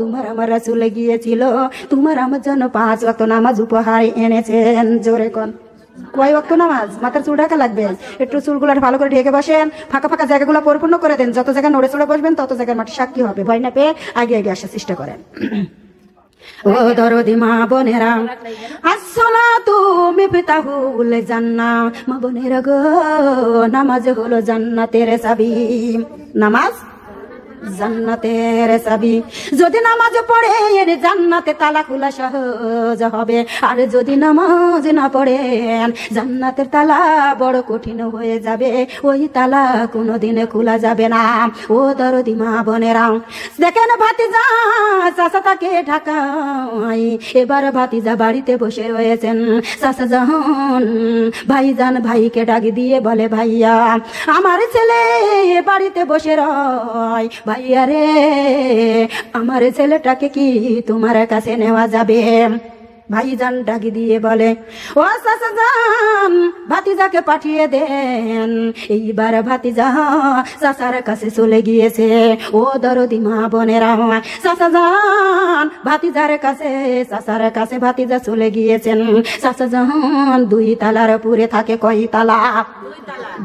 তোমার আমার রাসূল গিয়েছিল, তোমার আমার জন্য 5 ওয়াক্ত নামাজ উপহার এনেছেন। জোরে কোন কয় ওয়াক্ত নামাজ? মাথার চুল ঢাকা লাগবে, একটু চুলগুলো ভালো করে ঢেকে বসেন, ফাঁকা ফাঁকা জায়গাগুলো পরিপূর্ণ করে দেন। যত জায়গায় নড়ে চড়ে বসবেন তত জায়গার মাটি সাক্ষী হবে। ভয় না পেয়ে আগে আগে আসার চেষ্টা করেন। ও দরদি মা বোনেরা, আসসালাতু মিফতাহুল জান্নাহ, মা বোনেরা গো, নামাজ হলো জান্নাতের চাবি। নামাজ জান্নাতের চাবি। যদি নামাজ পড়ে এর জান্নাতে তালা খোলা সহজ হবে, আর যদি নামাজ না পড়েন জান্নাতের তালা বড় কঠিন হয়ে যাবে, ওই তালা কোনোদিনে খোলা যাবে না। ও দরদি মা বোনেরা, দেখেন ভাতিজা চাচা তাকে ঢাকায়, এবার ভাতিজা বাড়িতে বসে রয়েছেন। চাচা জাহান ভাইজান ভাইকে ডাক দিয়ে বলে, ভাইয়া আমার ছেলে বাড়িতে বসে রয়, ভাইয়া রে আমার ছেলেটাকে কি তোমার কাছে নেওয়া যাবে? ভাইজান ডাক দিয়ে বলে, ও চাচা জান ভাতিজাকে পাঠিয়ে দেন। এইবার ভাতিজা চাচার কাছে চলে গিয়েছে। ও দরদি মা বোনেরা, চাচা জান ভাতিজার কাছে, চাচার কাছে ভাতিজা চলে গিয়েছেন। চাচা জান 2 তালার উপরে থাকে। কয় তালা?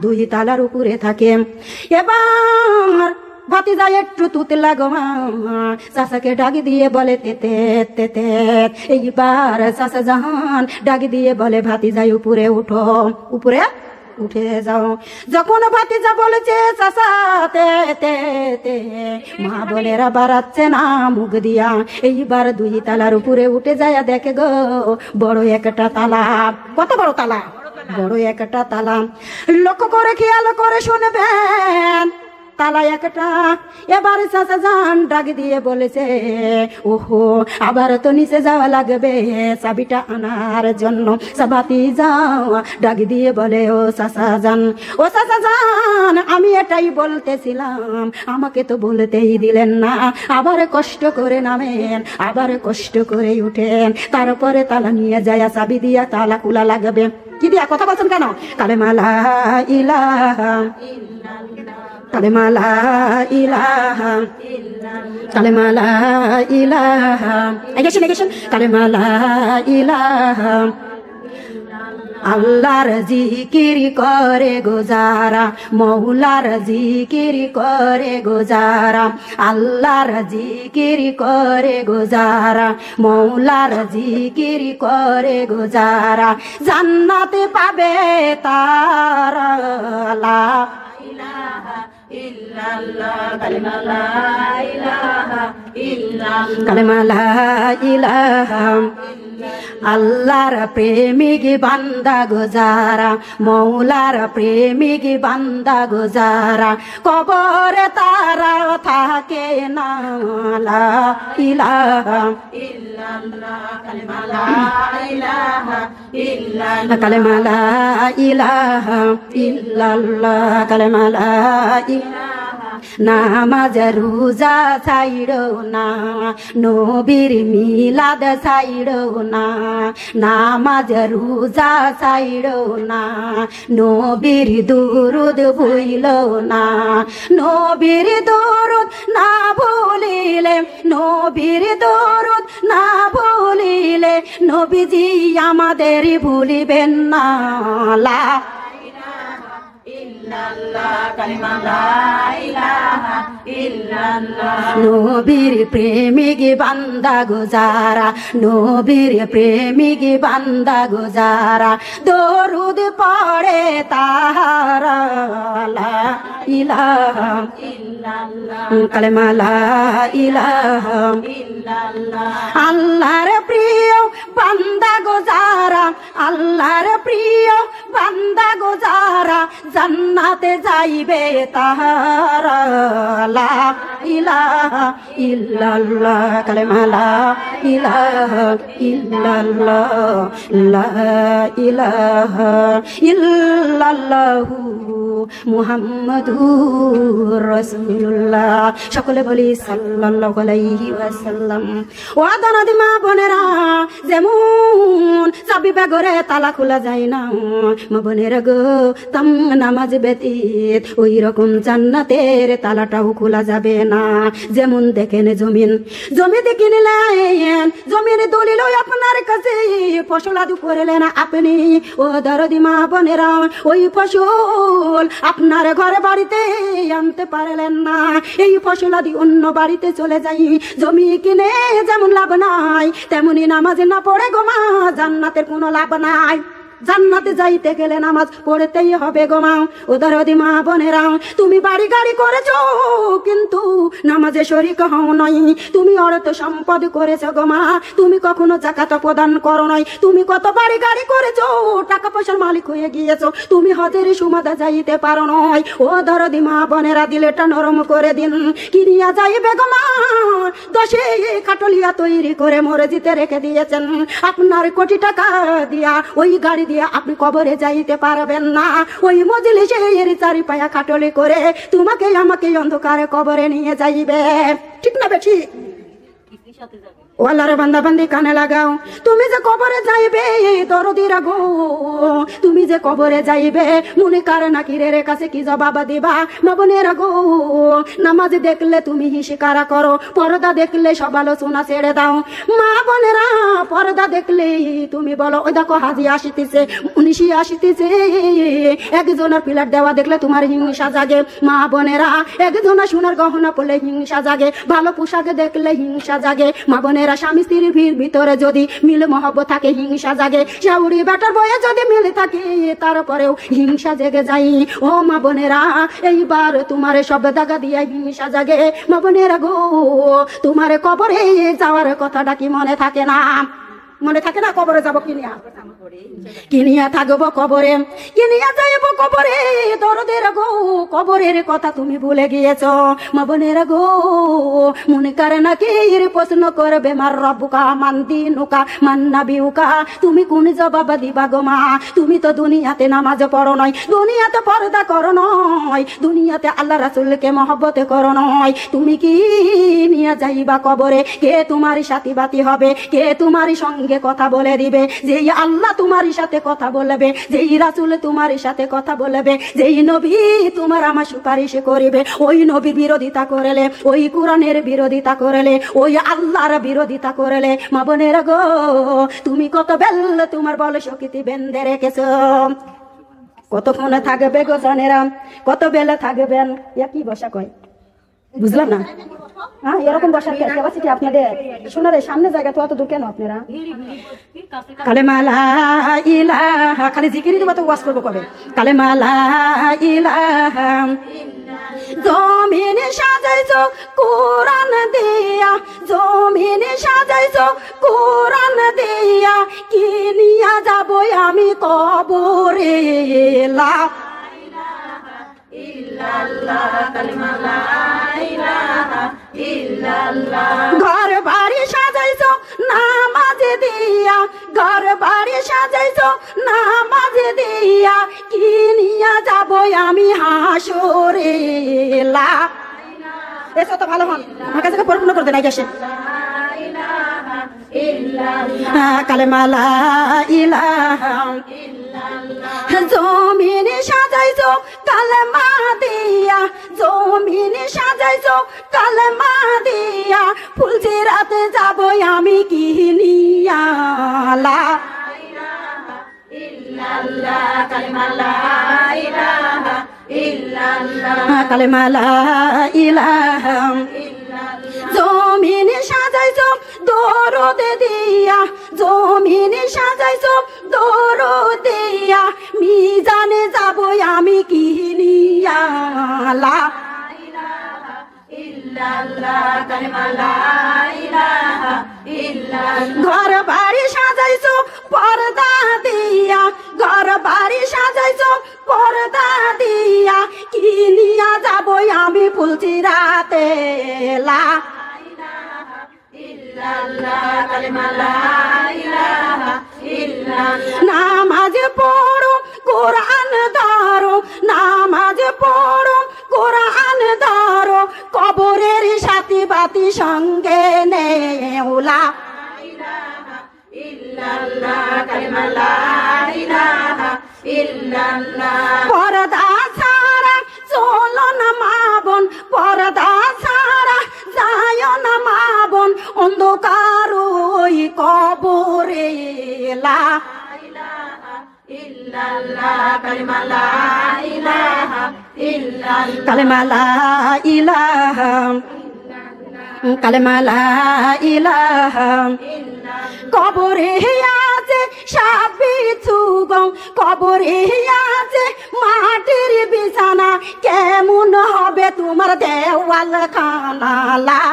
2 তালার উপরে থাকে। এবার ভাতিজা একটু তুতলা গো মা, চাচাকে ডাক দিয়ে বলে তেতে তেতে। এইবার চাচা জাহান ডাক দিয়ে বলে, ভাতিজা উপরে উঠো, উপরে উঠে যাও। যখন ভাতিজা বলেছে চাচা তে, মা বোনেরা বাড়াচ্ছে না মুখ দিয়া। এইবার 2 তালার উপরে উঠে যায়, দেখে গো বড় একটা তালা। কত বড় তালা? বড় একটা তালা। লক্ষ্য করে খেয়াল করে শুনবেন, তালা একটা। এবার চাচা জান ডাক দিয়ে বলেছে, ওহো আবার তো নিচে যাওয়া লাগবে চাবিটা আনার জন্য। ভাতিজা ডাক দিয়ে বলে, ও চাচা জান, ও চাচা জান আমি এটাই বলতেছিলাম, আমাকে তো বলতেই দিলেন না। আবার কষ্ট করে নামেন, আবার কষ্ট করে উঠেন, তারপরে তালা নিয়ে যায় চাবি দিয়া তালা খোলা লাগবে। কি দিয়া কথা বলছেন কেন? কালেমা লা ইলাহা ইল্লাল্লাহ, কালেমা লা ইলাহা ইল্লাল্লাহ, কালেমা লা ইলাহা, এগেছেন কালেমা লা ইলাহা। আল্লাহর জিকির করে গোজারা, মৌলার জিকির করে গোজারা, আল্লাহর জিকির করে গোজারা, মৌলার জিকির করে গোজারা, জান্নাতে পাবে তারা। লা ইলাহা ইল্লাল্লাহ, কালেমা লা ইলাহা ইল্লাল্লাহ, কালেমা লা ইলাহা। আল্লাহর প্রেমিক বান্দা গোজারা, মৌলার প্রেমিক বান্দা গোজারা, কবরে তারা থাকে না। লা ইলাহা ইল্লাল্লাহ, কালেমা লা ইলাহা ইল্লাল্লাহ, কালেমা লা ইলাহা ইল্লাল্লাহ, কালেমা লা ইলাহা। নামাজ রোজা ছাইড়ো না, নবীর মিলাদ ছাইড়ো না, নামাজ রোজা ছাইড়ো না, নবীর দুরুদ ভুইলো না, নবীর দুরুদ না ভুলিলে, নবীর দুরুদ না ভুলিলে নবীজি আমাদের ভুলিবেন না। লা নবীর প্রেমিক বান্দা গোজারা, নবীর প্রেমিক বান্দা গোজারা, দরুদ পড়ে তাহারা। লা ইলাহা ইল্লাল্লাহ, কালেমা লা ইলাহা ইল্লাল্লাহ। আল্লাহর প্রিয় বান্দা গোজারা, আল্লাহর প্রিয় বান্দা গোজারা, জান্নাতে যাইবে তাহারা। লা ইলাহা ইল্লাল্লাহ, কালেমা লা ইলাহা ইল্লাল্লাহ, লা ইলাহা ইল্লাল্লাহু মুহাম্মাদুর রাসূলুল্লাহ। সকলে বলি সাল্লাল্লাহু আলাইহি ওয়াসাল্লাম। ও দানাদি মা বোনেরা, যেমন চাবি বেগরে তালা খোলা যায় না, মা বোনেরা গো, নামাজ ব্যতীত ওই রকম জান্নাতের তালাটাও খোলা যাবে না। যেমন দেখেন জমিতে কিনলেন, জমির দলিল আপনার কাছে ফসল আদু করলেন আপনি, ও দরদি মা বোনেরা, ওই ফসল আপনার ঘরে বাড়িতে আনতে পারলেন না, এই ফসল আদি অন্য বাড়িতে চলে যাই। জমি কিনে যেমন লাভ নাই, তেমনি নামাজ না পড়ে গোমা জান্নাতের কোনো লাভ নাই। জান্নাতে যাইতে গেলে নামাজ পড়তেই হবে গোমা। ও দরদি মা বোনেরা, তুমি বাড়ি গাড়ি করেছো কিন্তু নামাজে শরীক হও নাই। তুমি অর্থ সম্পদ করেছো গোমা, তুমি কখনো যাকাত প্রদান করো নাই। তুমি কত বাড়ি গাড়ি করেছো, টাকা পয়সার মালিক হয়ে গিয়েছো, তুমি হজের সুমাদা যাইতে পারো নাই। ও দরদি মা বোনেরা, দিলেটা নরম করে দিন, কিনিয়া যাইবে গোমা। 10 খাটলিয়া তৈরি করে মসজিদে রেখে দিয়েছেন, আপনার কোটি টাকা দিয়া ওই গাড়ি আপনি কবরে যাইতে পারবেন না। ওই মজলিসের 4 পায়া খাটলি করে তোমাকে আমাকে অন্ধকারে কবরে নিয়ে যাইবে, ঠিক না বেঠি? ওয়াল্লাহর বান্দা বান্দি কানে লাগাও, তুমি যে কবরে যাইবে দরদিরা গো, তুমি যে কবরে যাইবে মুনিকার নাকিরের কাছে কি জবাব দিবা? মা বোনেরা গো, নামাজ দেখলে তুমি হিসিকারা করো, পর্দা দেখলে সব আলোচনা ছেড়ে দাও। মা বোনেরা, পর্দা দেখলে তুমি বলো ওই দেখো হাজি আসিতেছে, মুনিশি আসিতেছে। একজনের পিলার দেওয়া দেখলে তোমার হিংসা জাগে। মা বোনেরা, একজনের সোনার গহনা পড়লে হিংসা জাগে, ভালো পোশাক দেখলে হিংসা জাগে। মা বোনেরা, স্বামী স্ত্রীর ভিতরে যদি মিল মহব্বত থাকে হিংসা জাগে। শাউরি বেটার বয়ে যদি মিল থাকে তারপরেও হিংসা জেগে যাই। ও মা বোনেরা, এইবার তোমার সব দাগা দিয়ে হিংসা জাগে। মা বোনেরা গো, তোমার কবরে যাওয়ার কথাটা কি মনে থাকে না? মনে থাকে না? কবরে যাবো কিনিয়া থাকবো কবরে, কিনিয়া যাইব কবরে। দরদের গো, কবরের কথা তুমি ভুলে গিয়েছ। মা বোনের গো, মনে করে নাকি প্রশ্ন করবে মার রব্বুকা মান দিনুকা মান নাবিউকা, তুমি কোন জবাব দিবা গো মা? তুমি তো দুনিয়াতে নামাজ পড়ো নয়, দুনিয়াতে পর্দা করো নয়, দুনিয়াতে আল্লাহ রাসূলকে মহব্বত করো নয়। তুমি কি নিয়ে যাইবা কবরে? কে তোমার সাথী বাতি হবে? কে তোমার সঙ্গে কথা বলে দিবে? যেই আল্লাহ তোমার সাথে কথা বলবে, যেই রাসূল তোমার সাথে কথা বলবে, যেই নবী তোমার আমার সুপারিশ করিবে, ওই নবীর বিরোধিতা করলে, ওই কোরআনের বিরোধিতা করলে, ওই আল্লাহর বিরোধিতা করলে, মা বোনেরা গো, তুমি কত বেল তোমার বল শক্তি বেঁধে রেখেছো। কতক্ষণ থাকবে গো জানেরা, কত বেলা থাকবেন? কি বসা কয় বুঝলাম না। হ্যাঁ, এরকম বসার ক্যাপাসিটি আপনাদের? শোনারে সামনে জায়গা তো অত দূর কেন আপনারা? কালেমা লা ইলাহা, খালি জিকিরই তো ওয়াজ করবো কবে? কালেমা লা ইলাহা, জমিনে সাজাইছো কোরআন দিয়া, জমিনে সাজাইছো কোরআন দিয়া, কি নিয়া যাবো আমি কবরে? লা ঘর বাড়ি সাজাইছো নামাজ দিয়া, ঘর বাড়ি সাজাইছো নামাজ দিয়া, কি নিয়া যাবো আমি হাসরে? লা এসো তো ভালো হন, আমার কাছে পরিপূর্ণ করতে নাই গেছে। কালেমা লা ইলাহা, জমিনে সাজাইছো কালেমা দিয়া, জমিনে সাজাইছো কালেমা দিয়া, ফুলজিরাতে যাবো আমি কি নিয়া? লা কালেমা লা ইলাহা ইল্লাল্লাহ, কালেমা লা ইলাহা, জমিনে সাজাইছো দরদ দিয়া, জমিনে সাজাইছো দরদ দিয়া, মিজানে যাবো আমি কি নিয়া? লা ইলাহা ইল্লাল্লাহ, কালেমা লা ইলাহা ইল্লাল্লাহ। ঘর বাড়ি সাজাইছো পর্দা দিয়া, ঘর বাড়ি সাজাইছো পর্দা দিয়া, কি নিয়া যাবো আমি ফুলচিরাতে? লা ইলাহা ইল্লাল্লাহ, কালেমা লা ইলাহা ইল্লাল্লাহ। নামাজ পড়ো কোরআন ধরো, নামাজ পড়ো কোরআন ধরো, কবরের সাথী বাতি সঙ্গে নেও। লা ইলাহা ইল্লাল্লাহ, কালেমা লা ইলাহা ইল্লাল্লাহ। পর্দা চলো না মা বোন পর্দা ছাড়া যায় না মা বোন অন্ধকার ওই কবরে লা কালেমা লা ইলাহা কালেমা লা ইলাহা কবরে আছে সাপি চুগং কবরে আছে মাটির বিছানা কেমন হবে তোমার দেওয়াল খানা লা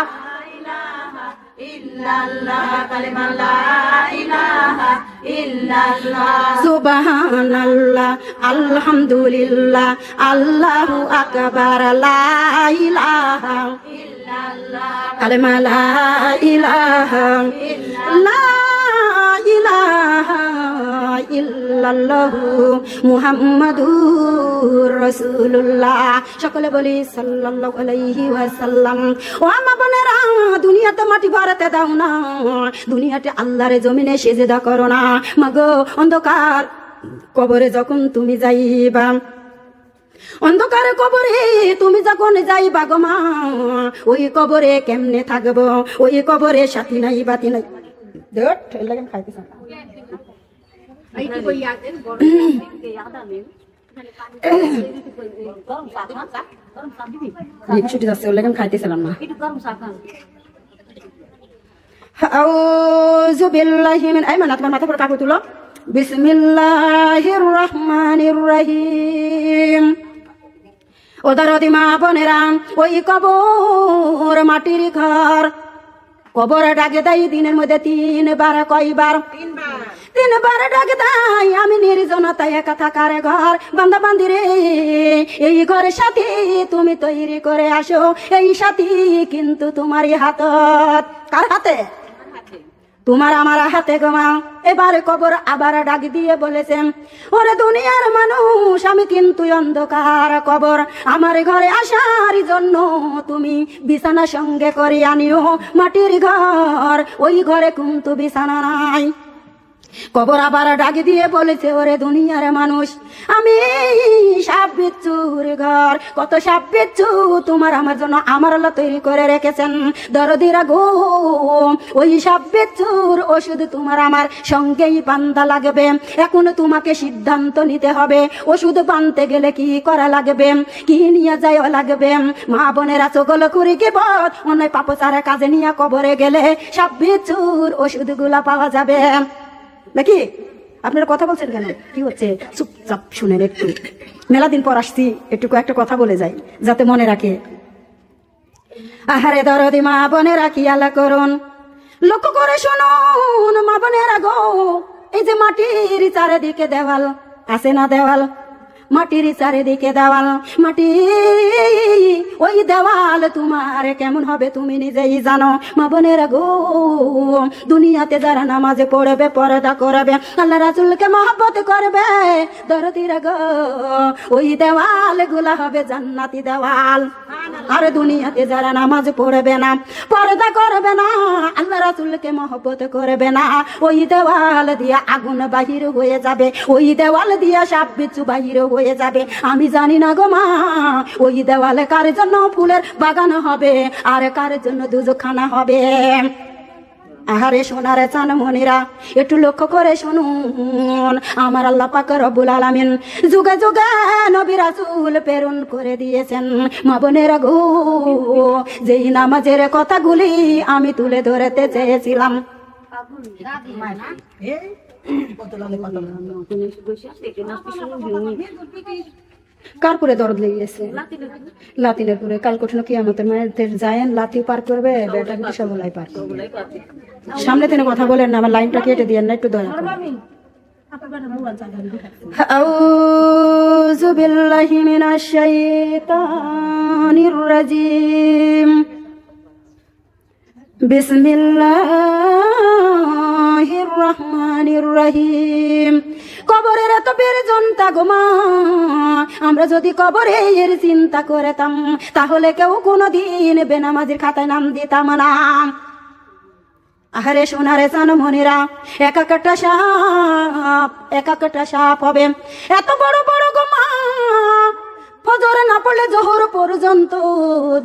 সুবহানাল্লাহ আলহামদুলিল্লাহ আল্লাহু আকবার লা ইলাহা কালেমা লা ইলাহা লা ইলাহা ইল্লাল্লাহু মুহাম্মাদুর রাসূলুল্লাহ। সকলে বলি সাল্লাল্লাহু আলাইহি ওয়াসাল্লাম। ও মা বোনেরা, দুনিয়াতে মাটি ভরাতে দাও না, দুনিয়াতে আল্লাহর জমিনে সিজদা করো না। মাগো অন্ধকার কবরে যখন তুমি যাইবা, অন্ধকার কবরে তুমি যখন যাইবা গো মা, ওই কবরে কেমনে থাকবো? ওই কবরে সাথী নাই বাতি নাই। খাইতেছ খাইতেছিলাম না। আউযু বিল্লাহি মিন আইমান, তোমার মাথা পরে কাপড় তুলো। বিসমিল্লাহির রহমানির রহিম। ও দরদি মা বোনেরা, ওই কবর মাটির ঘর, কবর ডাকে দেয় দিনের মধ্যে তিনবার। কয়বার? তিনবার ডাকে দেয়। আমি নির্জনতায় একা থাকার ঘর, বান্দা বান্দি রে এই ঘরের সাথে তুমি তৈরি করে আসো। এই সাথী কিন্তু তোমারই হাতত। কার হাতে? তোমার আমার হাতে গোমা। এবার কবর আবার ডাক দিয়ে বলেছেন, ওরে দুনিয়ার মানুষ, আমি কিন্তু অন্ধকার কবর, আমার ঘরে আসার জন্য তুমি বিছানা সঙ্গে করে আনিও। মাটির ঘর, ওই ঘরে কিন্তু বিছানা নাই। কবর আবার ডাক দিয়ে বলেছে, ওরে দুনিয়ার মানুষ, আমি সাপ বিচ্ছুর ঘর, কত সাপ বিচ্ছু তোমার আমার জন্য আমার আল্লাহ তৈরি করে রেখেছেন। দরদিরা গো, ওই সাপ বিচ্ছুর ওষুধ তোমার আমার সঙ্গেই বান্দা লাগবে। এখন তোমাকে সিদ্ধান্ত নিতে হবে, ওষুধ বানতে গেলে কি করা লাগবে, কি নিয়ে যায় লাগবে। মা বোনেরা চগল করি কি পথ অন্য পাপচারা কাজে নিয়ে কবরে গেলে সাপ বিচ্ছুর ওষুধগুলা পাওয়া যাবে নাকি? আপনারা কথা বলছেন কেন? কি হচ্ছে? চুপচাপ শুনেন একটু। মেলা দিন পর আসছি, একটু একটা কথা বলে যাই যাতে মনে রাখে। আহারে দরদি মা বোনেরা, কি আলা করুন, লক্ষ্য করে শুনুন মা বোনেরা গো। এই যে মাটির চারিদিকে দেওয়াল আছে না, দেওয়াল, মাটির চারিদিকে দেওয়াল, মাটি ওই দেওয়াল তোমার কেমন হবে তুমি নিজেই জানো। মা বোনেরা গো, দুনিয়াতে যারা নামাজে পড়বে, পর্দা করবে, আল্লাহ রাসূলকে মহব্বত করবে, দরদিরা গো, ওই দেওয়াল গুলা হবে জান্নাতি দেওয়াল। আর দুনিয়াতে যারা নামাজ পড়বে না, পর্দা করবে না, আল্লাহ রাসূলকে মহব্বত করবে না, ওই দেওয়াল দিয়া আগুন বাহির হয়ে যাবে, ওই দেওয়াল দিয়া সাপ বিচ্ছু বাহির হয়ে যাবে। আমি জানি না গো মা, ওই দেওয়ালে কার জন্য ফুলের বাগান হবে আর কার জন্য দুজখানা হবে। আহারে সোনারে চানমণিরা, একটু লক্ষ্য করে শুনুন, আমার আল্লাহ পাক রব্বুল আলামিন যুগে যুগে নবী রাসূল প্রেরণ করে দিয়েছেন। মা বোনেরা গো, যেই নামাজের কথাগুলি আমি তুলে ধরতে চেয়েছিলাম, কার করে দরদ লেগেছে? লাতিনের করে। কাল কঠিন কি আমাদের মায়ের যায় লাতি পার করবে, বেটা কিন্তু সবলাই পার করবে। সামনে থেকে কথা বলেন না, আমার লাইনটা কেটে দিয়েন না, একটু দয়া করে। আউযু বিল্লাহি মিনাশ শাইতানির রাজিম। বিসমিল্লাহির রহমানির রহিম। কবরের এত বেরজনতা গো মা, আমরা যদি কবরের চিন্তা করতাম তাহলে কেউ কোনোদিন বেনামাজির খাতায় নাম দিতাম না। আহারে সোনারে চানমণিরা, এক একটা সাপ হবে এত বড় বড় গো মা, ফজর না পড়লে জোহর পর্যন্ত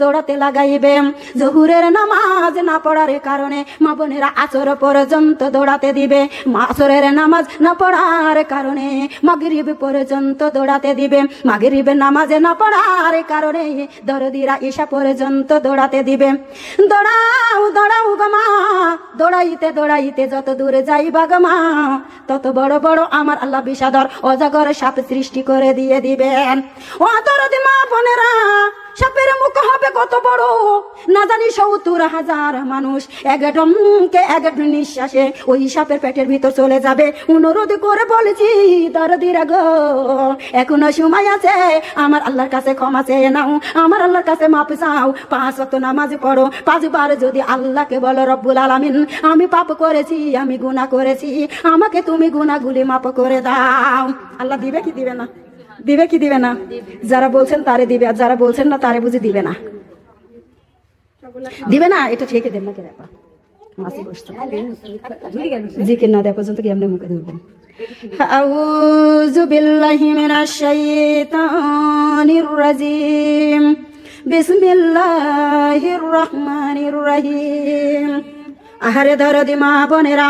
দৌড়াতে লাগাইবে, জোহরের নামাজ না পড়ার কারণে মা বোনেরা আসর পর্যন্ত দৌড়াতে দিবে, আসরের নামাজ না পড়ার কারণে মাগরিব পর্যন্ত দৌড়াতে দিবে, মাগরিবের নামাজ না পড়ার কারণে দরদিরা ঈশা পর্যন্ত দৌড়াতে দিবে। দৌড়াও দৌড়াও গো মা, দৌড়াইতে দৌড়াইতে যত দূরে যাইবা গো মা, তত বড় বড় আমার আল্লাহ বিষাদর অজগর সাপ সৃষ্টি করে দিয়ে দিবেন। ও দরদি মা বোনেরা, সাপের মুখ হবে কত বড় না জানি, ৭০,০০০ মানুষ এক ডমকে এক নিঃশ্বাসে ওই সাপের পেটের ভিতর চলে যাবে। অনুরোধ করে বলেছি দরদিরা গো, এখনো সময় আছে, আমার আল্লাহর কাছে ক্ষমা চেয়ে নাও, আমার আল্লাহর কাছে মাপ চাও, ৫ ওয়াক্ত নামাজ পড়ো, ৫ বার যদি আল্লাহকে বলো রব্বুল আলামিন আমি পাপ করেছি, আমি গুনাহ করেছি, আমাকে তুমি গুনাহগুলি মাপ করে দাও। আল্লাহ দিবে কি দিবে না? দিবে কি দিবে না? যারা বলছেন তারে দিবে, আর যারা বলছেন না তারে বুঝি দিবে না, দিবে না। এটা ঠিক দেন না কে ব্যাপার জিকির না দেওয়া পর্যন্ত কি আপনি মুখে ধরবেন? আউযু বিল্লাহি মিনাশ শাইতানির রাজিম, বিসমিল্লাহির রহমানির রহিম। আহারে দরদি মা বোনেরা,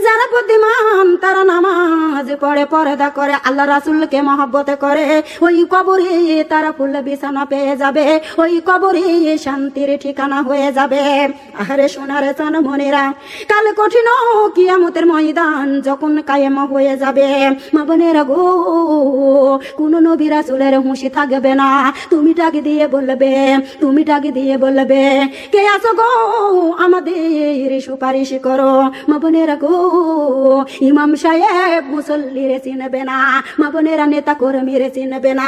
যারা বুদ্ধিমান তারা নামাজ পড়ে, পর্দা করে, আল্লাহ রাসূলকে মহব্বত করে, ওই কবরে তারা ফুল বিছানা পেয়ে যাবে, ওই কবরে শান্তির ঠিকানা হয়ে যাবে। আহারে সোনারে চান মনেরা, কাল কঠিন কিয়ামতের ময়দান যখন কায়েম হয়ে যাবে, মা বোনেরা গো, কোন নবী রাসূলের হুঁশি থাকবে না। তুমি ডাক দিয়ে বলবে, তুমি ডাক দিয়ে বলবে, কে আছো গো আমাদের সুপারিশ করো। মা বোনেরা গো, ইমাম সাহেব মুসল্লিরে চিনবে না, মা বোনেরা নেতা কর্মীরে চিনবে না,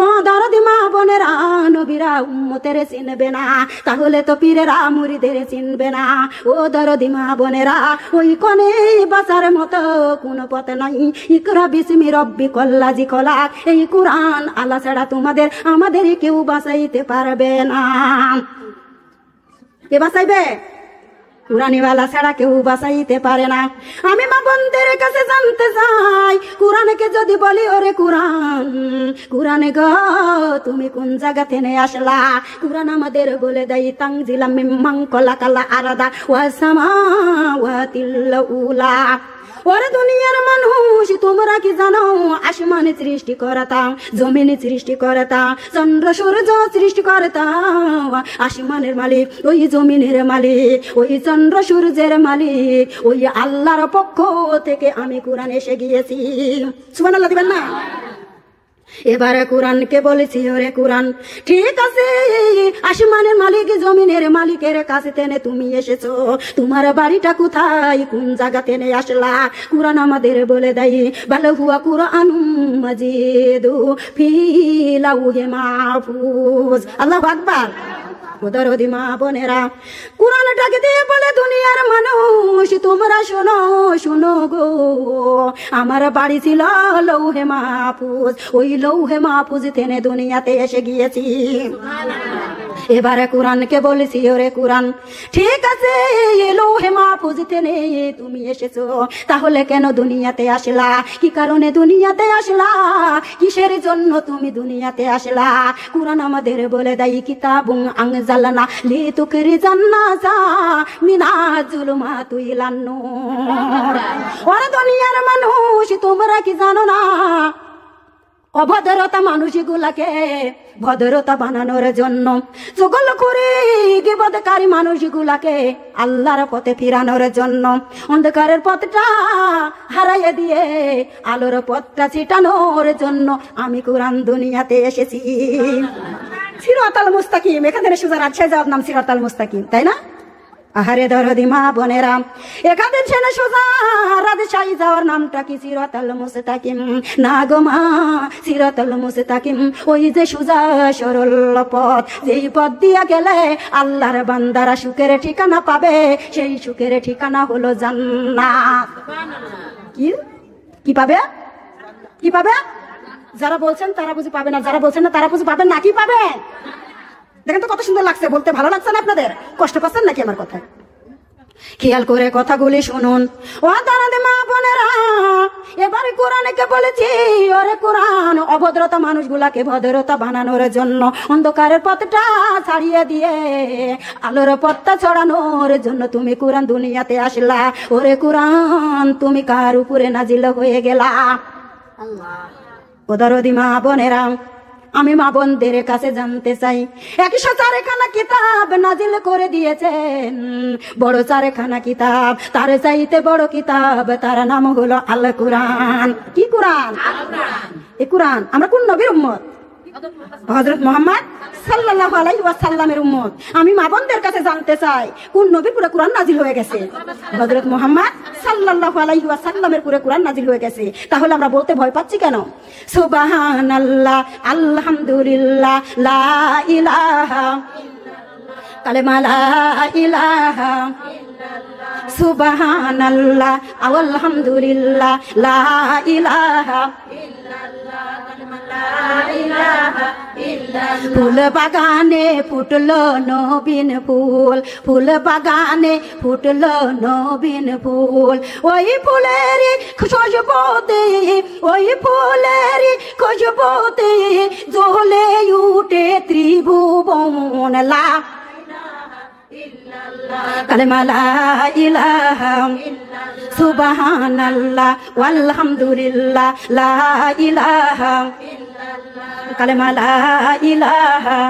ও দরদি মা বোনেরা নবীরা উম্মতের চিনবে না, তাহলে তো পীরেরা মুরিদের চিনবে না। ও দরদি মা বোনেরা, ওই কোনে বাঁচার মতো কোন পথ নাই। ইকরা বিসমি রব্বিকাল লাযী খলাক, এই কুরআন আল্লাহ ছাড়া তোমাদের আমাদের কেউ বাঁচাইতে পারবে না। কে বাঁচাইবে? কুরআনওয়ালা ছাড়া কেউ বাঁচাইতে পারে না। আমি মা বোনদের কাছে জানতে চাই, কুরআনকে যদি বলি ওরে কুরআন, কুরআনে গো তুমি কোন জায়গা থেকে আসলা? কুরআন আমাদের বলে দেয় তানজিলাম মিম্মান খলাকাল আরদা ওয়াস সামাওয়াতিল উলা। ওরে দুনিয়ার মানুষ, তোমরা কি জানো আসমানে সৃষ্টি করতা, জমিনে সৃষ্টি করতা, চন্দ্র সূর্য সৃষ্টি করতা, আসমানের মালিক ওই জমিনের মালিক, ওই চন্দ্র সূর্যের মালিক, ওই আল্লাহর পক্ষ থেকে আমি কুরআন এসে গিয়েছি। সুবহানাল্লাহ দিবেন না? এবারে কুরআনকে বলেছি, ওরে কুরআন ঠিক আছে, আসমানের মালিক জমিনের মালিকের কাছে তেনে তুমি এসেছো, তোমার বাড়িটা কোথায়, কোন জায়গা তেনে আসলা? কুরআন আমাদের বলে দেয়, বাল হুয়া কুরআনুম মাজিদু ফি লাউহি মাহফুজ। আল্লাহু আকবার। দরদি মা বোনেরা, কুরআনটাকে দিয়ে বলে দুনিয়ার মানুষ তোমরা শোনো, শোনো গো, আমার বাড়ি ছিল লৌহে মাহফুজ, ওই লৌহে মাহফুজ তেনে দুনিয়াতে এসে গিয়েছি। এবারে কুরআনকে বলেছি, ওরে কুরআন ঠিক আছে, লৌহে মাহফুজ তেনে তুমি এসেছো, তাহলে কেন দুনিয়াতে আসলা? কি কারণে দুনিয়াতে আসলা? কিসের জন্য তুমি দুনিয়াতে আসলা? কুরআন আমাদের বলে দেয়, কিতাবুন আনজালনা লিতুখরিজান নাসা মিনাজ যুলুমাতি ইলান নূর। ওরে দুনিয়ার মানুষ, তোমরা কি জানো না অভদ্রতা মানুষগুলাকে ভদ্রতা বানানোর জন্য, চগলখুরি গীবতকারী মানুষগুলাকে আল্লাহর পথে ফিরানোর জন্য, অন্ধকারের পথটা হারাইয়ে দিয়ে আলোর পথটা ছিটানোর জন্য আমি কুরআন দুনিয়াতে এসেছি। সিরাতাল মুস্তাকিম, এখান থেকে সোজা রাজশাহী যাওয়ার নাম সিরাতাল মুস্তাকিম, তাই না? আহারে দরদি মা বোনেরা, এখানে ছেলে সোজা রাজশাহী যাওয়ার নামটা কি সিরাতাল মুস্তাকিম না গো মা? সিরাতাল মুস্তাকিম ওই যে সোজা সরল পথ, যেই পথ দিয়া গেলে আল্লাহর বান্দারা সুখের ঠিকানা পাবে, সেই সুখের ঠিকানা হলো জান্নাত। কি কি পাবে? কি পাবে? যারা বলছেন তারা বুঝি পাবে না, যারা বলছেন না তারা বুঝি পাবেন না। কি পাবে? দেখেন তো কত সুন্দর লাগছে, বলতে ভালো লাগছে না আপনাদের? কষ্ট পাচ্ছেন নাকি আমার কথা? খেয়াল করে কথাগুলি শুনুন। ও দরদি মা বোনেরা, বোনেরা, এবারে কোরআনকে বলেছি, ওরে কোরআন অভদ্রতা মানুষগুলাকে ভদ্রতা বানানোর জন্য, অন্ধকারের পথটা ছাড়িয়ে দিয়ে আলোর পথটা ছড়ানোর জন্য তুমি কোরআন দুনিয়াতে আসলা। ওরে কোরআন তুমি কার উপরে নাজিল হয়ে গেলা? ও দরদি মা বোনেরা, আমি মা বোনদের কাছে জানতে চাই, 104খানা কিতাব নাজিল করে দিয়েছেন, বড় 4খানা কিতাব, তার চাইতে বড় কিতাব, তার নাম হলো আল কোরআন। কি কোরআন? এই কোরআন আমরা কোন নবীর উম্মত? হযরত মুহাম্মদ সাল্লাল্লাহু আলাইহি ওয়াসাল্লামের উম্মত। আমি মা বোনদের কাছে জানতে চাই, কোন নবীর পুরো কোরআন নাজিল হয়ে গেছে? হযরত মুহাম্মদ সাল্লাল্লাহু আলাইহি ওয়াসাল্লামের পুরো কোরআন নাজিল হয়ে গেছে। তাহলে আমরা বলতে ভয় পাচ্ছি কেন? সুবহানাল্লাহ, আলহামদুলিল্লাহ, লা ইলাহা কালেমা লা ইলাহা, সুবহানাল্লাহ আলহামদুলিল্লাহ, লা ইলাহা, ফুল বাগানে ফুটলো নবীন ফুল, ফুল বাগানে ফুটলো নবীন ফুল, ওই ফুলেরই খুশবুতে, ওই ফুলেরই খুশবুতে জ্বলে উঠে ত্রিভুবন। লা কালেমা লা ইলাহা, সুবহানাল্লাহ আলহামদুলিল্লাহ, লা ইলাহা কালেমা লা ইলাহা।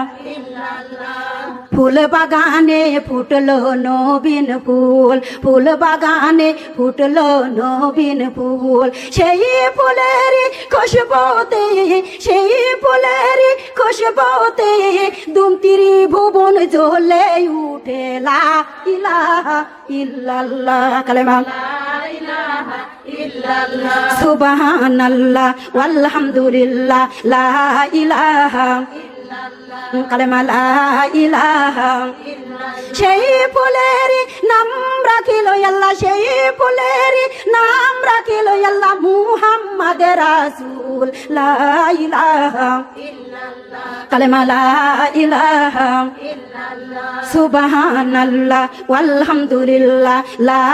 ফুল বাগানে ফুটলো নবীন ফুল, ফুল বাগানে ফুটলো নবীন ফুল, সেই ফুলেরই খুশবুতে, সেই ফুলেরই খুশবুতে দুম ত্রিভুবন জ্বলে উঠে। লা ইলাহা ইল্লাল্লাহ কালেমা সুবহানাল্লাহ আলহামদুলিল্লাহ, লা ইলাহা কালেমা লা ইলাহা। সেই ফুলেরই নাম রাখিল আল্লাহ, সেই ফুলেরই নাম রাখিল আল্লাহ মুহাম্মদ রাসূল। লা ইলাহা কালেমা লা ইলাহা, সুবহানাল্লাহ আলহামদুলিল্লাহ, লা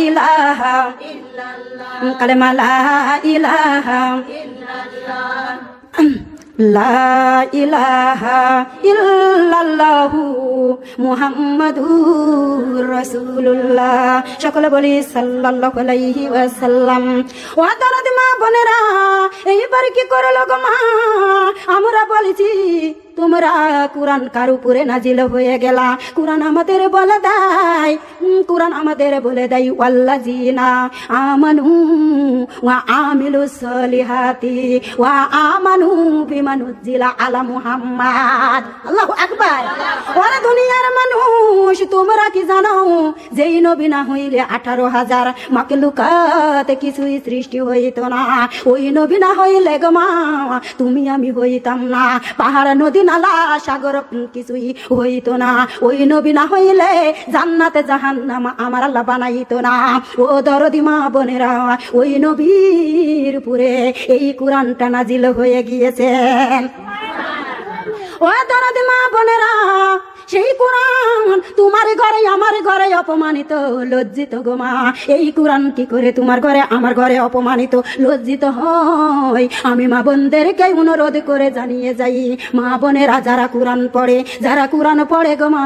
ইলাহা কালেমা লা ইলাহা, লা ইলাহা ইল্লাল্লাহু মুহাম্মাদুর রাসূলুল্লাহ। সকলে বলি সাল্লাল্লাহু আলাইহি ওয়াসাল্লাম। ও দরদ মা বোনেরা, এইবার কি করলো গো মা? আমরা বলেছি তোমরা কোরআন কার উপরে নাজিল হয়ে গেলা? কোরআন আমাদের বলে দেয়, কোরআন আমাদের বলে দেয়, ওয়াল্লাযিনা আমানু ওয়া আমিলুস সলিহাতি ওয়া আমানু বিমা নুজিলা আলা মুহাম্মাদ। আল্লাহু আকবার। ওরে দুনিয়ার মানুষ, তোমরা কি জানো যেই নবী না হইলে 18,000 মাখলুকাত কিছুই সৃষ্টি হইতো না। ওই নবী না হইলে গো মা তুমি আমি হইতাম না, পাহাড় নদী নালা সাগর কিছুই হইতো না। ওই নবী না হইলে জান্নাতে জাহান্নাম আমার আল্লাহ বানাইতো না। ও দরদি মা বোনেরা, ওই নবীর উপরে এই কোরআনটা নাজিল হয়ে গিয়েছে। ও দরদি মা বোনেরা, সেই কোরআন তোমার ঘরে আমার ঘরে অপমানিত লজ্জিত গো মা। এই কোরআন কি করে তোমার ঘরে আমার ঘরে অপমানিত লজ্জিত হয়? আমি মা বোনদেরকে অনুরোধ করে জানিয়ে যাই, মা বোনেরা যারা কোরআন পড়ে, যারা কোরআন পড়ে গো মা,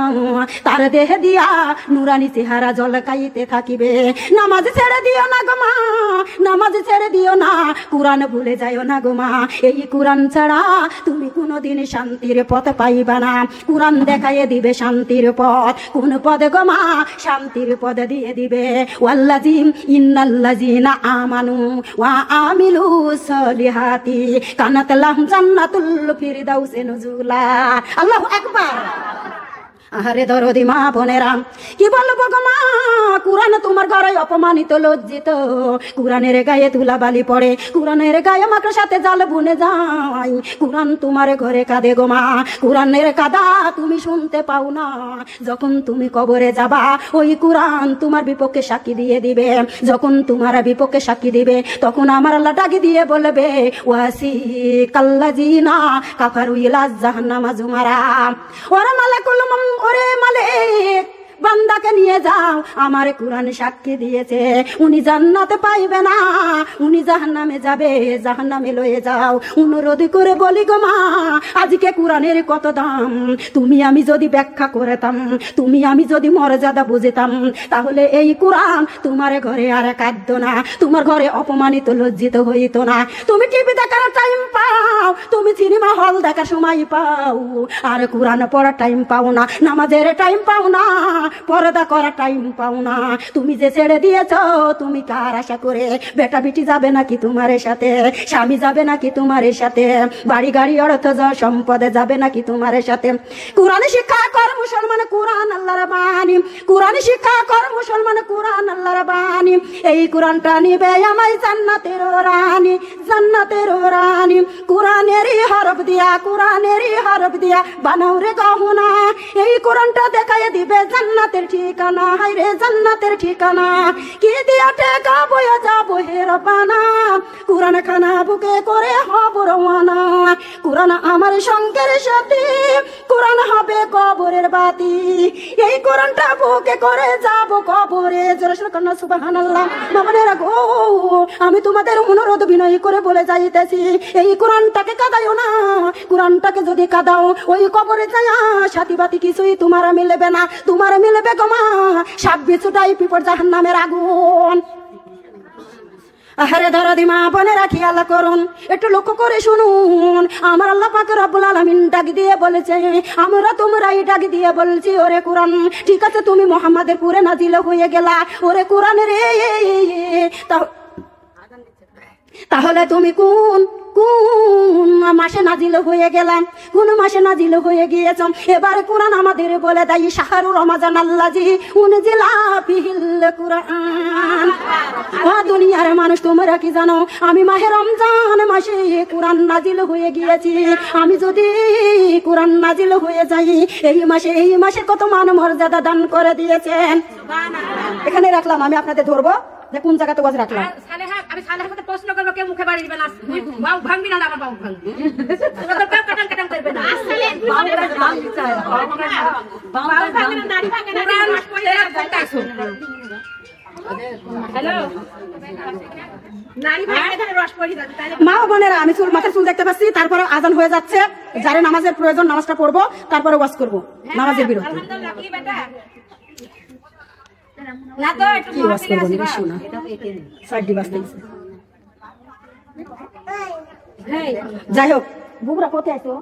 তার দেহে দিয়া নুরানি চেহারা ঝলকাইতে থাকিবে। নামাজ ছেড়ে দিও না গো মা, নামাজ ছেড়ে দিও না, কোরআন ভুলে যাইও না গো মা। এই কোরআন ছাড়া তুমি কোনোদিন শান্তির পথ পাইবা না। কোরআন দেখাইয়ে দিবে শান্তির পথ। কোন পদে গো মা? শান্তির পদে দিয়ে দিবে, ওয়াল্লাযিম ইন্নাল্লাযিনা আমানু ওয়া আমিলু সলিহাতি কানাত লাহুম জান্নাতুল ফিরদাউসি নুজুলা। আল্লাহু আকবার। আরে দরদি মা বোনেরা, কি বলবো গো মা? কোরআন তোমার ঘরে অপমানিত লজ্জিত, কোরআনের গায়ে ধুলাবালি পড়ে, কোরআনের গায়ে মাকড়ার সাথে জাল বুনে যায়। কোরআন তোমার ঘরে কাঁদে গো মা। কোরআনের কাদা তুমি শুনতে পাও না। যখন তুমি কবরে যাবা, ওই কোরআন তোমার বিপক্ষে সাক্ষী দিয়ে দিবে। যখন তোমার বিপক্ষে সাক্ষী দিবে, তখন আমার আল্লাহ ডাকি দিয়ে বলবে, ওয়াসিকাল্লাযিনা কাফারু ইলা জাহান্নামা যুমারা। ওরে মালাকুল ওরে মালিক বান্দাকে নিয়ে যাও। আমার কোরআন সাক্ষী দিয়েছে উনি জান্নাতে পাইবে না, উনি জাহান্নামে যাবে, জাহান্নামে লয়ে যাও। অনুরোধ করে বলি গো মা, আজকে কোরআনের কত দাম। তুমি আমি যদি ব্যাখ্যা করতাম, তুমি আমি যদি মর্যাদা বুঝতাম, তাহলে এই কোরআন তোমার ঘরে আর কাঁদতো না, তোমার ঘরে অপমানিত লজ্জিত হইত না। তুমি টিভি দেখার টাইম পাও, তুমি সিনেমা হল দেখার সময় পাও, আর কোরআন পড়ার টাইম পাও না, নামাজের টাইম পাও না, পর্দা করার টাইম পাও না। তুমি যে ছেড়ে দিয়েছ, তুমি কার আশা করে? বেটা বিটি যাবে নাকি তোমার সাথে? স্বামী যাবে নাকি তোমার সাথে? বাড়ি গাড়ি অর্থ সম্পদে যাবে নাকি তোমার সাথে? কোরআন শিক্ষা কর মুসলমান, কোরআন আল্লাহর বাণী। কোরআন শিক্ষা কর মুসলমান, কোরআন আল্লাহর বাণী। এই কোরআনটা নিবে আমায় জান্নাতের রানী, জান্নাতের রানী। কোরআনেরই হরফ দিয়া, কোরআনেরই হরফ দিয়া বানাও রে গহনা। এই কোরআনটা দেখায় দিবে জান্নাতের ঠিকানা, হায় রে জান্নাতের ঠিকানা। কি দিয়া টেকা বয়ে যাবো হে রব্বানা, কোরআন খানা বুকে করে হব রওয়ানা। কোরআন আমার সঙ্গের সাথী, কোরআন হবে কবরের বাতি। এই কোরআনটা বুকে করে যাব কবরে। জোরে সোরে কন্যা সুবহানাল্লাহ। বাবারা গো, আমি তোমাদের অনুরোধ বিনয় করে বলে যাইতেছি, এই কোরআনটাকে কাঁদাইও না। কোরআনটাকে যদি কাঁদাও, ওই কবরে যায়া সাথী বাতি কিছুই তোমার মিলবে না। তোমার মিলবে গো মা সাপ বিছুটাই পিপড় জাহান্নামের আগুন। আহারে দরদি মা বোনেরা খেয়াল করুন, একটু লক্ষ্য করে শুনুন। আমার আল্লাহ পাক রব্বুল আলামিন ডাক দিয়ে বলেছে, আমরা তোমরাই ডাক দিয়ে বলছি, ওরে কোরআন ঠিক আছে তুমি মুহাম্মাদের পুরে নাজিল হয়ে গেলা, ওরে কোরআন রে। তাহলে তুমি কোন কোন মাসে নাজিল হয়ে গেলাম, কোন মাসে নাজিল হয়ে গিয়েছ? এবার কোরআন আমাদের বলে দেয়, শাহরুর রমাজান আল্লাজি উনজিলা ফিহিল কোরআন। ও দুনিয়ার মানুষ, তোমরা কি জানো আমি মাহে রমজান মাসে কোরআন নাজিল হয়ে গিয়েছি। আমি যদি কোরআন নাজিল হয়ে যাই এই মাসে, এই মাসে কত মান মর্যাদা দান করে দিয়েছেন। এখানে রাখলাম, আমি আপনাদের ধরবো যে কোন জায়গাতে ওয়াজ রাখলাম। আমি সালেহার সাথে প্রশ্ন করবো, কেউ মুখে বাড়ি দিবে না, বাউ ভাঙবি না, আমার বাউ ভাঙবি, তোদের কেউ কাটান কাটান করবে না। মা বোনেরা, আমি মাথার চুল দেখতে পাচ্ছি, তারপরে আজান হয়ে যাচ্ছে। যারা নামাজের প্রয়োজন নামাজটা পড়বো, তারপরে ওয়াজ করবো নামাজের বিরুদ্ধে। যাই হোক, বুবরা কোথায় আছো?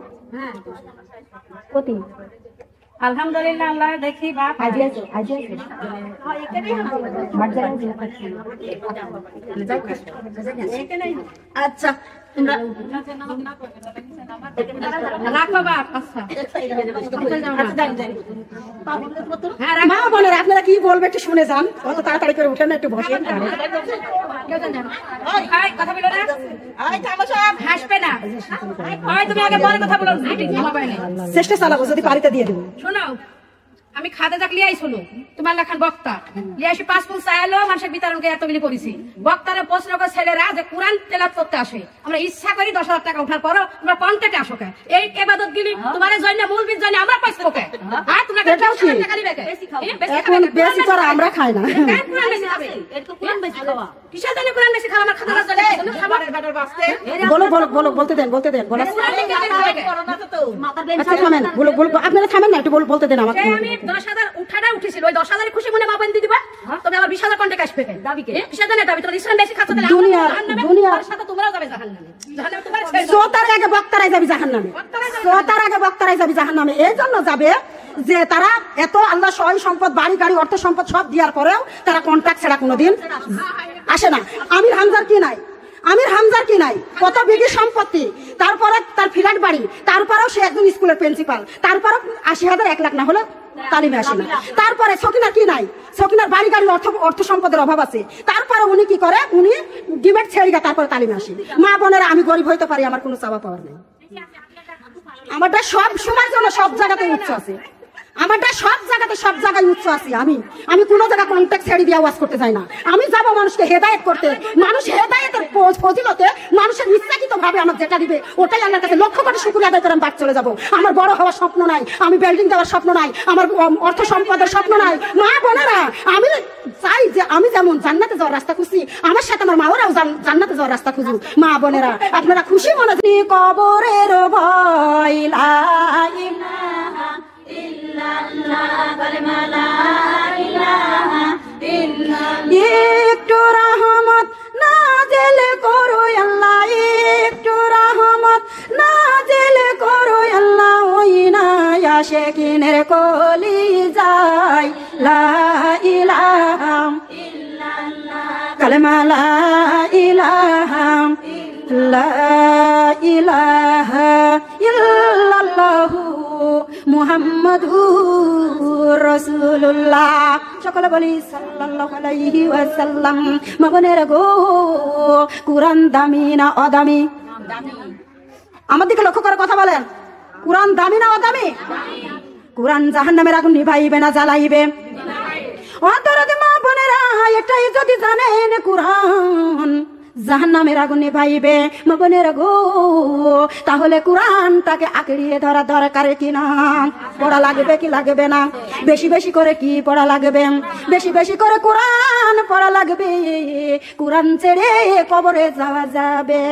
কোথায়? আলহামদুলিল্লাহ, আল্লাহ দেখি বাপ আজি আছো, আজি আছো। আচ্ছা, রাখো বাপ। আচ্ছা মা বোনেরা, আপনারা কি বলবে একটু শুনে যান, অত তাড়াতাড়ি করে উঠেন, একটু বসেন। কথা বলো না, হাসবে না, তুমি আগে বড় কথা বলো। চেষ্টা চালাবো, যদি পারিতে দিয়ে দেবো। শোনো, আমি খাদে যাক লিয়াই শুনো, তোমার লেখান বক্তা লিয়াসি 5 ফুল চাইলো মানুষের বিতরণকে এতগুলি করেছি। বক্তারে প্রশ্ন করে ছেলেরা যে কোরআন তেলাওয়াত করতে আসে, আমরা ইচ্ছা করি 10,000 টাকা উঠার পরও তোমরা কন্টেক্টে আসো কে? এই ইবাদত গিলি তোমার জন্য মূলবির জন্য আমরা পাইছো কে? হ্যাঁ, তোমরা টাকা দিবে কে? এখন বেশি করে আমরা খাই না। কোরআন বেশি খাবে, কোরআন বেশি খাওয়া কিসের জন্য? কোরআন বেশি খাওয়া আমার খাতা জন্য খাবারের ব্যাটার বাঁচতে। বলো বলো বলো, বলতে দেন, বলতে দেন, বলো। আচ্ছা থামেন, বলো বলো, আপনারা থামেন না, একটু বলতে দেন আমাকে। আমি 10,000 উঠাটা উঠেছিল, ওই 10,000 খুশি মনে বাবা দিয়ে দিবা, তবে আবার 20,000 কন্টাক্ট আসবে কেন? দাবি কে? কিসের জন্য দাবি? তোমার ইসলাম বেশি খাচ্ছ তাহলে দুনিয়ার সাথে তোমরাও যাবে জাহান্নামে। জাহান্নামে তোমার সোতার আগে বক্তারাই যাবে জাহান্নামে, সোতার আগে বক্তারাই যাবে জাহান্নামে। এই জন্য যাবে যে তারা এত আল্লাহ সহায় সম্পদ, বাড়ি গাড়ি, অর্থ সম্পদ সব দেওয়ার পরেও তারা কন্ট্রাক্ট ছাড়া কোনোদিন আসে না। আমির হামজার কি নাই? আমির হামজার কি নাই? কত বিঘি সম্পত্তি, তারপরে তার ফ্ল্যাট বাড়ি, তারপরেও সে একজন স্কুলের প্রিন্সিপাল, তারপরেও 80,000 1 লাখ না হলে তালিমে আসে না। তারপরে সকিনার কি নাই? সকিনার বাড়ি গাড়ি, অর্থ সম্পদের অভাব আছে, তারপরে উনি কি করে? উনি ডিবেট ছেড়ে গিয়ে তারপরে তালিমে আসে। মা বোনেরা, আমি গরিব হইতে পারি, আমার কোনো চাওয়া পাওয়ার নেই। আমারটা সব সময়ের জন্য সব জায়গাতে উচ্চ আছে। আমারটা সব জায়গায় উচ্চ আছি। আমি কোনো জায়গা কন্ট্যাক্ট ছেড়ে দিয়ে আওয়াজ করতে চাই না। আমি যাবো মানুষকে হেদায়েত করতে। মানুষ হেদায়েতের ফজিলতে মানুষের ইচ্ছাকৃত ভাবে আমার যেটা দিবে ওটাই আল্লাহর কাছে লক্ষ কোটি শুকরিয়া আদায় করে আমি বাড়ি চলে যাবো। আমার বড় হওয়ার স্বপ্ন নাই, আমি বিল্ডিং দেওয়ার স্বপ্ন নাই, আমার অর্থ সম্পদের স্বপ্ন নাই। মা বোনেরা, আমি চাই যে আমি যেমন জান্নাতে যাওয়ার রাস্তা খুঁজছি, আমার সাথে আমার মাওরাও জান্নাতে যাওয়ার রাস্তা খুঁজুক। মা বোনেরা, আপনারা খুশি মনে কবরের ভয় লা ইলাহা ইল্লাল্লাহ কালিমা লা ইলাহা ইল্লাল্লাহ। একটু রহমত নাজিল করো আল্লাহ, একটু রহমত নাজিল করো আল্লাহ। ওই না আশিকিনের কলি যায় লা ইলাহা ইল্লাল্লাহ কালিমা লা ইলাহা লা ইলাহা ইল্লাল্লাহ মুহাম্মাদুর রাসূলুল্লাহ। সকলে বলি সাল্লাল্লাহু আলাইহি ওয়াসাল্লাম। মা বোনেরা গো, কুরআন দামি না অদামি? আমার দিকে লক্ষ্য করে কথা বলেন। কুরআন দামি না অদামি? কুরআন জাহান্নামের আগুন নিভাইবে না জ্বালাইবে? অন্তরে মা বোনেরা, এটাই যদি জানেন কুরআন জাহান্নামের আগুন নিভাইবে মা বোনেরা গো, তাহলে কুরআনটাকে আঁকড়িয়ে ধরা দরকার কিনা? পড়া লাগবে কি লাগবে না? বেশি বেশি করে কি পড়া লাগবে? বেশি বেশি করে কুরআন পড়া লাগবে। কুরআন ছেড়ে কবরে যাওয়া যাবে।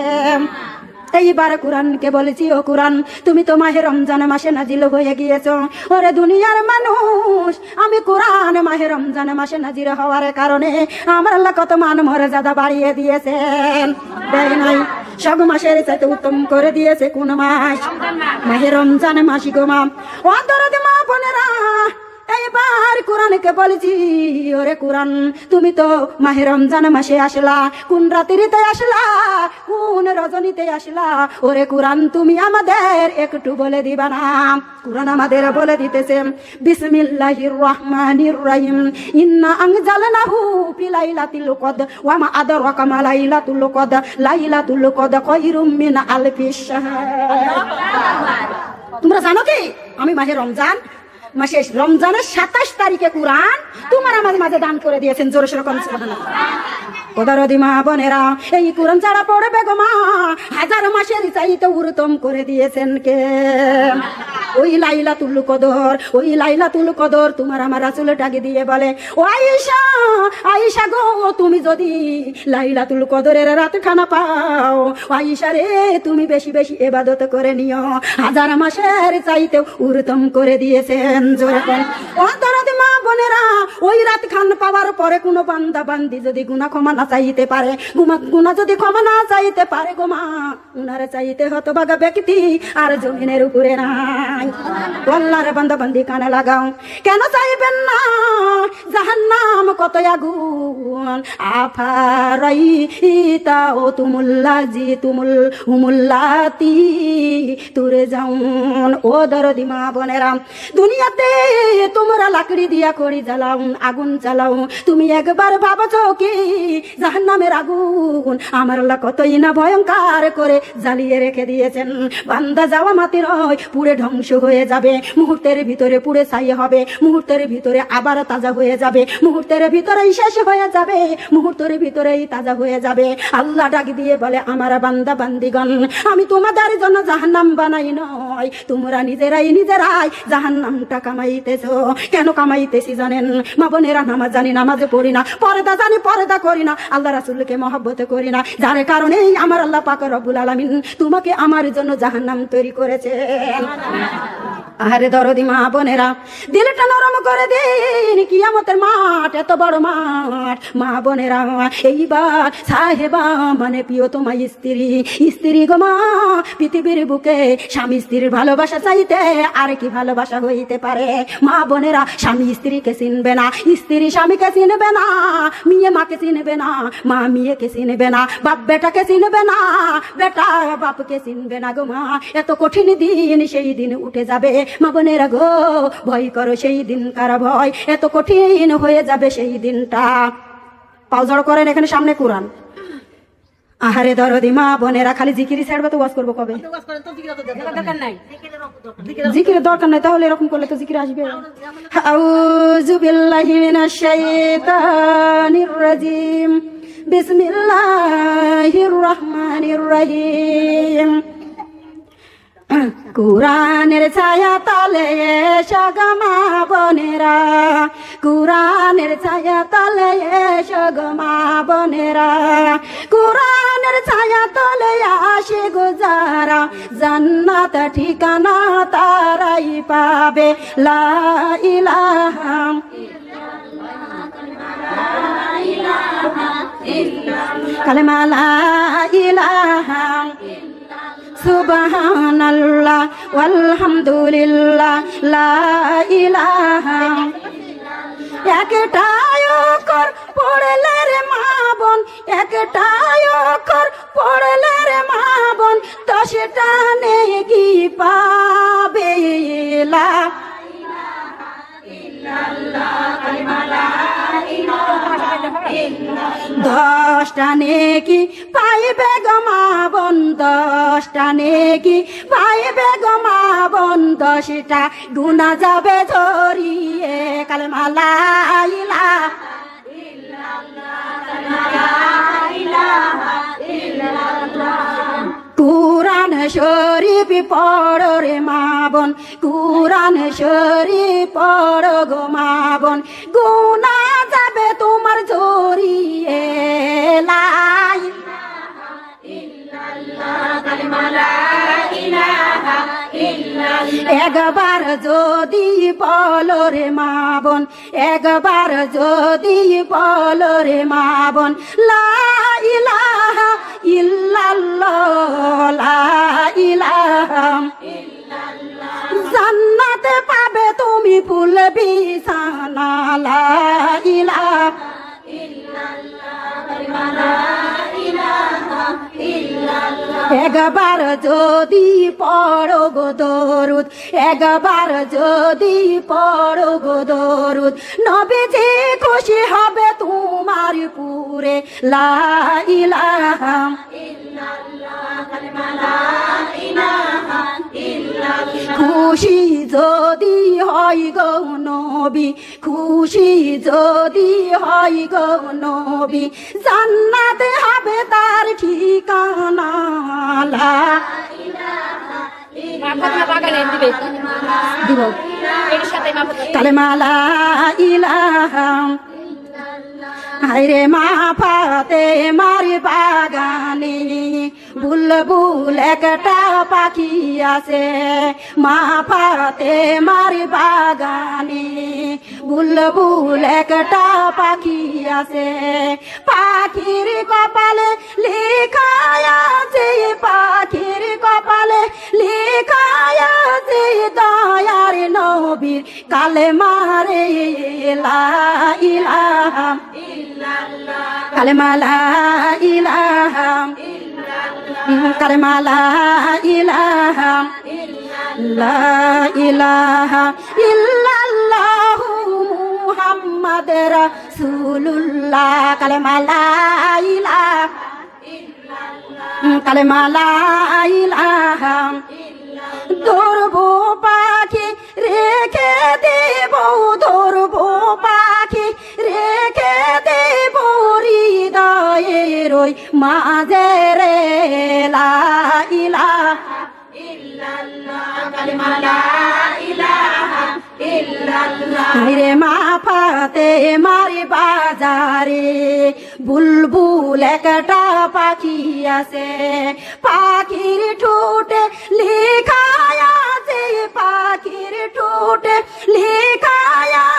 এইবার কুরআনকে বলেছি, ও কুরআন, তুমি তো মাহে রমজান মাসে নাজিল হয়ে গিয়েছ। ওরে দুনিয়ার মানুষ, আমি কুরআন মাহে রমজান মাসে নাজিল হওয়ার কারণে আমার আল্লাহ কত মান মর্যাদা বাড়িয়ে দিয়েছেন। দেয় নাই? সব মাসের চাইতে উত্তম করে দিয়েছে কোন মাস? মাহে রমজান মাসি গো মা। অন্তরে মা বোনেরা, এইবার কুরআনকে বলেছি, ওরে কুরআন, তুমি তো মাহে রমজান মাসে আসলা, কোন রাত্রিতে আসলা, কোন রজনীতে আসলা? ওরে কুরআন, তুমি আমাদের একটু বলে দিবা না? কুরআন আমাদের বলে দিতেছে, বিসমিল্লাহির রহমানির রহিম, ইন্না আনজালনাহু ফি লাইলাতিল কদর ওয়া মা আদরাকা মা লাইলাতুল কদর, লাইলাতুল কদর খায়রুম মিন আলফিশ শাহর। তোমরা জানো কি আমি মাহে রমজান মাসে রমজানের 27 তারিখে কুরআন তোমার আমার মাঝে দান করে দিয়েছেন। জোরে সোরে কোন সুবহানাল্লাহ। ওদারদি মা বোনেরা, এই কুরআন ছাড়া পড়বে গো মা, হাজার মাসের চাইতে উত্তম করে দিয়েছেন কে? ওই লাইলাতুল কদর, ওই লাইলাতুল কদর তোমার আমার রাসূল ডাকে দিয়ে বলে, ও আয়েশা, আয়েশা গো, তুমি যদি লাইলাতুল কদরের রাত খানা পাও, আয়েশা রে, তুমি বেশি বেশি ইবাদত করে নিও, হাজার মাসের চাইতে উত্তম করে দিয়েছেন। জোরে কোন অন্তরতে মা বোনেরা, ওই রাত খান পাওয়ার পরে কোনো বান্দা বান্দি যদি গুনাহ ক্ষমা না চাইতে পারে, গুনাহ যদি ক্ষমা না চাইতে পারে গো মা, উনারে চাইতে হতভাগা ব্যক্তি আর জমিনের উপরে নাই। আল্লাহর বান্দা বান্দি কানে লাগাও, কেন চাইবেন না? জাহান্নাম কত আগুন, আফারাইতা ও তুমুল্লাজি তুমুল হুমুল্লাতি তুরে যাউন। ও দরদি মা বোনেরা, দুনিয়াতে তোমরা লাকড়ি দিয়া করি জ্বালাও, আগুন জ্বালাও, তুমি একবার ভাবছো কি জাহান্নামের আগুন আমার আল্লাহ কতই না ভয়ঙ্কর করে জ্বালিয়ে রেখে দিয়েছেন? বান্দা যাওয়া মাত্র পুড়ে ধ্বংস হয়ে যাবে, মুহূর্তের ভিতরে পুড়ে ছাই হবে, মুহূর্তের ভিতরে আবার তাজা হয়ে যাবে, মুহূর্তের ভিতরেই শেষ হয়ে যাবে, মুহূর্তের ভিতরেই তাজা হয়ে যাবে। আল্লাহ ডাক দিয়ে বলে, আমার বান্দা বান্দিগণ, আমি তোমাদের জন্য জাহান্নাম বানাই নয়, তোমরা নিজেরাই জাহান্নামটা কামাইতেছো। কেন কামাইতেছি জানেন মা বোনেরা? নামাজ জানি, নামাজে পড়ি না, পর্দা জানি, পর্দা করি না, আল্লাহ রাসূলকে মহব্বত করি না, যার কারণেই আমার আল্লাহ পাক রব্বুল আলামিন তোমাকে আমার জন্য জাহান্নাম তৈরি করেছেন। আরে দরদি মা বোনেরা, দিলটা নরম করে দিন, কিয়ামতের মাঠ এত বড় মাঠ। মা বোনেরা, এইবার সাহেবা মানে প্রিয়তমা স্ত্রী, স্ত্রী গো মা, পৃথিবীর বুকে স্বামী স্ত্রীর ভালোবাসা চাইতে আর কি ভালোবাসা হইতে পারে? মা বোনেরা, স্বামী স্ত্রীকে চিনবে না, স্ত্রী স্বামীকে চিনবে না, মেয়ে মাকে চিনবে না, মা মেয়েকে চিনবে না, বাপ বেটাকে চিনবে না, বেটা বাপকে চিনবে না গো মা। এত কঠিন দিন, সেই দিন উঠে যাবে মা বোনেরা গো, ভয় করো সেই দিন, কারা ভয়, এত কঠিন হয়ে যাবে সেই দিনটা। পাও জড়ো করেন, এখানে সামনে কুরআন। আহারে দরদি মা বোনেরা খালি জিকিরি ছাড়বে তো ওয়াজ করবো কবে? দরকার নাই। জিকিরের দরকার নাই, তাহলে এরকম করলে তো জিকির আসবে। আউযু বিল্লাহি মিনাশ শাইতানির রাজিম। বিসমিল্লাহির রহমানির রহিম। কুরআনের ছায়া তলে এসো গো মা বোনেরা, কুরআনের ছায়া তলে এসো গো মা বোনেরা, কুরআনের ছায়া তলে আসে গো যারা, জান্নাত ঠিকানা তারাই পাবে। লা ইলাহা কালেমা লা ইলাহা সুবহানাল্লাহ ওয়ালহামদুলিল্লাহ লা ইলাহা। একটাই অক্ষর পড়লে রে মা বোন, একটাই অক্ষর পড়লে রে মা বোন, 10টা নেকি পাবে। লা দশটা নেকি পাইবে গো মা বোন, 10টা নেকি পাইবে গো মা বোন, 10টা গুনাহ যাবে ঝরিয়ে। কালেমা লা ইলাহা কুরআন শরীফ পড়ো রে মা বোন, কুরআন শরীফ পড়ো গো মা বোন, গুনাহ যাবে তোমার ঝরিয়ে। লা ইলাহা ইল্লাল্লাহ কালেমা লা ইলাহা ইল্লাল্লাহ। একবার যদি বলো রে মা বোন, একবার যদি বলো রে মা বোন, লা ইলাহা ইল্লাল্লাহ, লা ইলাহা ইল্লাল্লাহ, জান্নাতে পাবে তুমি ফুল বিছানা। লা ইলাহা একবার যদি পড়ো গো দরুদ, একবার যদি পড়ো গো দরুদ, নবীজি খুশি হবে তোমার পুরে। লা ইলাহা খুশি যদি হয় গো নবী, খুশি যদি হয় গো নবী, জান্নাতে হবে তার ঠিকানা। লা দিব কালেমা লা ইলাহা। হায়রে মা ফাতে মার বাগানে বুলবুল একটা পাখি আছে, মা ফাতে মার বাগানে বুলবুল একটা পাখি আছে, পাখির কপালে লেখা আছে, পাখির কপালে লেখা আছে দয়ার নবীর কালেমা রে। লা ইলাহা কালেমা লা ইলাহা কালেমা লা ইলাহা লা ইলাহা ইল্লাল্লাহু মুহাম্মাদুর রাসূলুল্লাহ। কালেমা লা ইলাহা কালেমা লা ইলাহা। ধরবো পাখি রেখে দেব, ধরবো পাখি রেখে দেব হৃদয়ের ওই মাঝে রে। লা ইলাহা ইল্লাল্লাহ কালেমা লা ইলাহা ইল্লাল্লাহ। রে মা ফাতে মার বাজারে বুলবুল একটা পাখি আছে, পাখির ঠোঁটে লেখা আছে, পাখির ঠোঁটে লেখা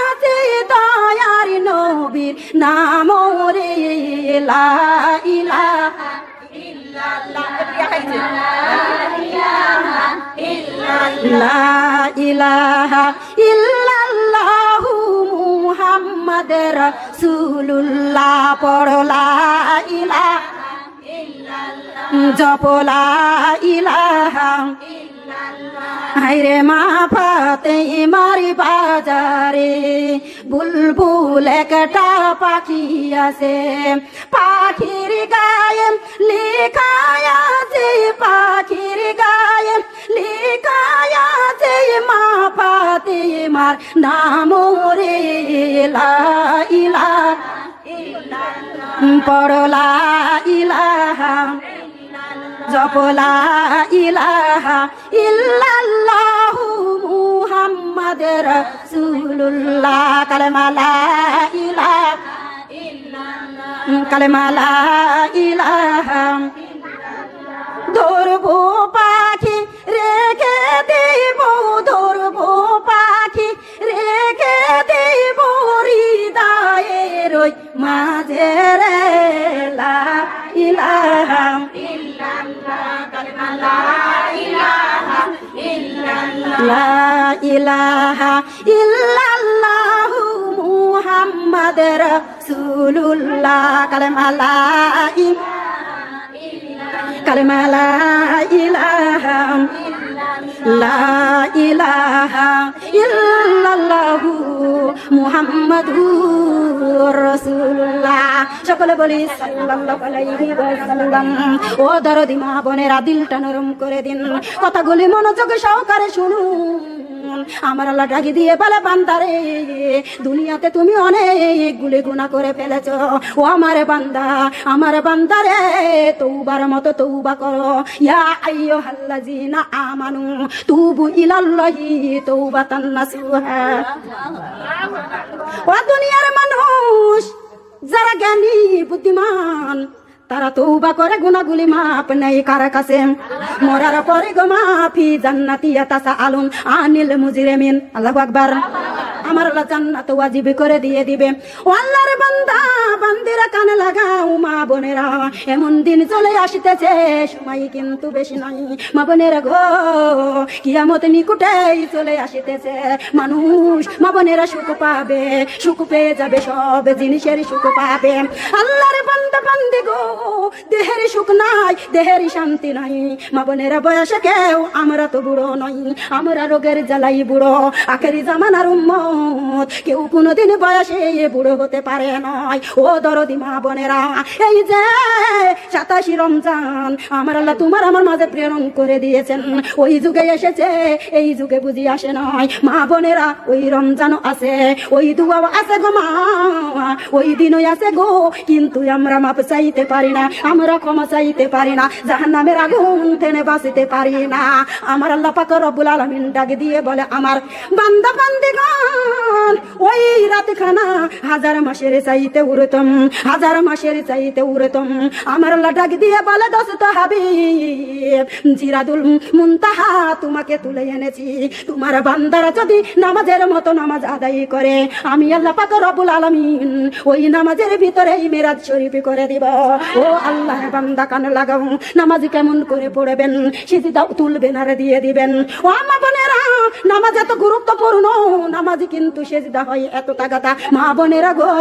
আছে দয়ার নবীর নাম রে। লা ইলাহা ইল্লাল্লাহ লা ইলাহা ইল্লাল্লাহু মুহাম্মাদুর রাসূলুল্লাহ। পড়ো লা ইলাহা ইল্লাল্লাহ, জপো লা ইলাহা হাইরে মা ফাতেমার বাজারে বুলবুল একটা পাখি আছে, পাখির গায়ে লেখা আছে, পাখির গায়ে লেখা আছে মা ফাতেমার নাম রে। লা ইলাহা পড়লা ইলাহা জপলা ইলাহা ইল্লাল্লাহু মুহাম্মাদুর রাসূলুল্লাহ। কালেমা লা ইলাহা ইল্লাল্লাহ, কালেমা লা ইলাহা। ধরবো পাখি রেখে দেব, ধরবো পাখি রেখে দেব হৃদয়ের ওই মাঝে রে। লা ইলাহা ইল্লাল্লাহ, কালেমা লা ইলাহা ইল্লাল্লাহ, লা ইলাহা ইল্লাল্লাহু মুহাম্মাদুর রাসূলুল্লাহ। কালেমা লা ইলাহা, কালেমা লা ইলাহা, লা ইলাহা ইল্লাল্লাহু মুহাম্মাদুর রাসূলুল্লাহ। সকলে বলি সাল্লাল্লাহু আলাইহি ওয়াসাল্লাম। ও দরদি মা বোনেরা, দিলটা নরম করে দিন, কথাগুলি মনোযোগ সহকারে শুনুন। আমার আল্লাহ ডাকি দিয়ে বলে, বান্দারে দুনিয়াতে তুমি অনেকগুলি গুনাহ করে ফেলেছো। ও আমার বান্দা, আমার বান্দারে তওবার মতো তওবা করো। ইয়া আইয়ুহাল্লাযীনা আমানু তুবু ইলাল্লাহি তাওবাতান নাসুহা। ও দুনিয়ার মানুষ, যারা জ্ঞানী বুদ্ধিমান, তারা তওবা করে, গুনাহগুলি মাপ নেই কার কাছে? মরার পরে গো মাফি জান্নাতি ইয়াতাসাআলুন আনিল মুজরিমিন। আল্লাহু আকবার। আমার আল্লাহ জান্নাত ওয়াজিব করে দিয়ে দিবে। ও আল্লাহর বান্দা বান্দিরা কানে লাগাও, মা বোনেরা এমন দিন চলে আসতেছে, সময় কিন্তু বেশি নয়। মা বোনেরা গো, কিয়ামত নিকটেই চলে আসতেছে। মানুষ মা বোনেরা সুখ পাবে, সুখ পেয়ে যাবে, সব জিনিসের সুখ পাবে। আল্লাহর বান্দা বান্দি গো, দেহের সুখ নাই, দেহের শান্তি নাই। মা বোনেরা বয়সে কেউ আমরা তো বুড়ো নই, আমরা রোগের জ্বালাই বুড়ো। আখেরি জামানার উম্মত, কেউ কোনোদিন বয়সে বুড়ো হতে পারে নয়। ও দরদি মা বোনেরা, এই যে 27 রমজান আমার আল্লাহ তোমার আমার মাঝে প্রেরণ করে দিয়েছেন, ওই যুগে এসেছে, এই যুগে বুঝি আসে নয়। মা বোনেরা, ওই রমজানও আছে, ওই দুয়াও আছে গো মা, ওই দিনই আছে গো, কিন্তু আমরা মাপ চাইতে পারি না, আমরা ক্ষমা চাইতে পারি না, জাহান্নামের আগুন থেকে বাঁচতে পারি না। আমার আল্লাহ পাক রব্বুল আলামিন ডাক দিয়ে বলে, আমার বান্দা বান্দিগণ, ওই রাত খানা 1000 মাসের চাইতে উত্তম, 1000 মাসের চাইতে উত্তম। আমার আল্লাহ ডাক দিয়ে বলে, দোস্ত হাবিব জিরাদুল মুনতাহা তোমাকে তুলে এনেছি। তোমার বান্দারা যদি নামাজের মতো নামাজ আদায় করে, আমি আল্লাহ পাক রব্বুল আলামিন ওই নামাজের ভিতরেই মিরাজ শরীফ করে দিব। ও আল্লাহ বান্দা কান লাগাও, নামাজ কেমন করে পড়বেন, সিজদাও তুলবেন আর দিয়ে দিবেন। ও মা বোনেরা, নামাজ এত গুরুত্বপূর্ণ, নামাজ কিন্তু সিজদা হয় এত তাগাদা। মা বোনেরা গো,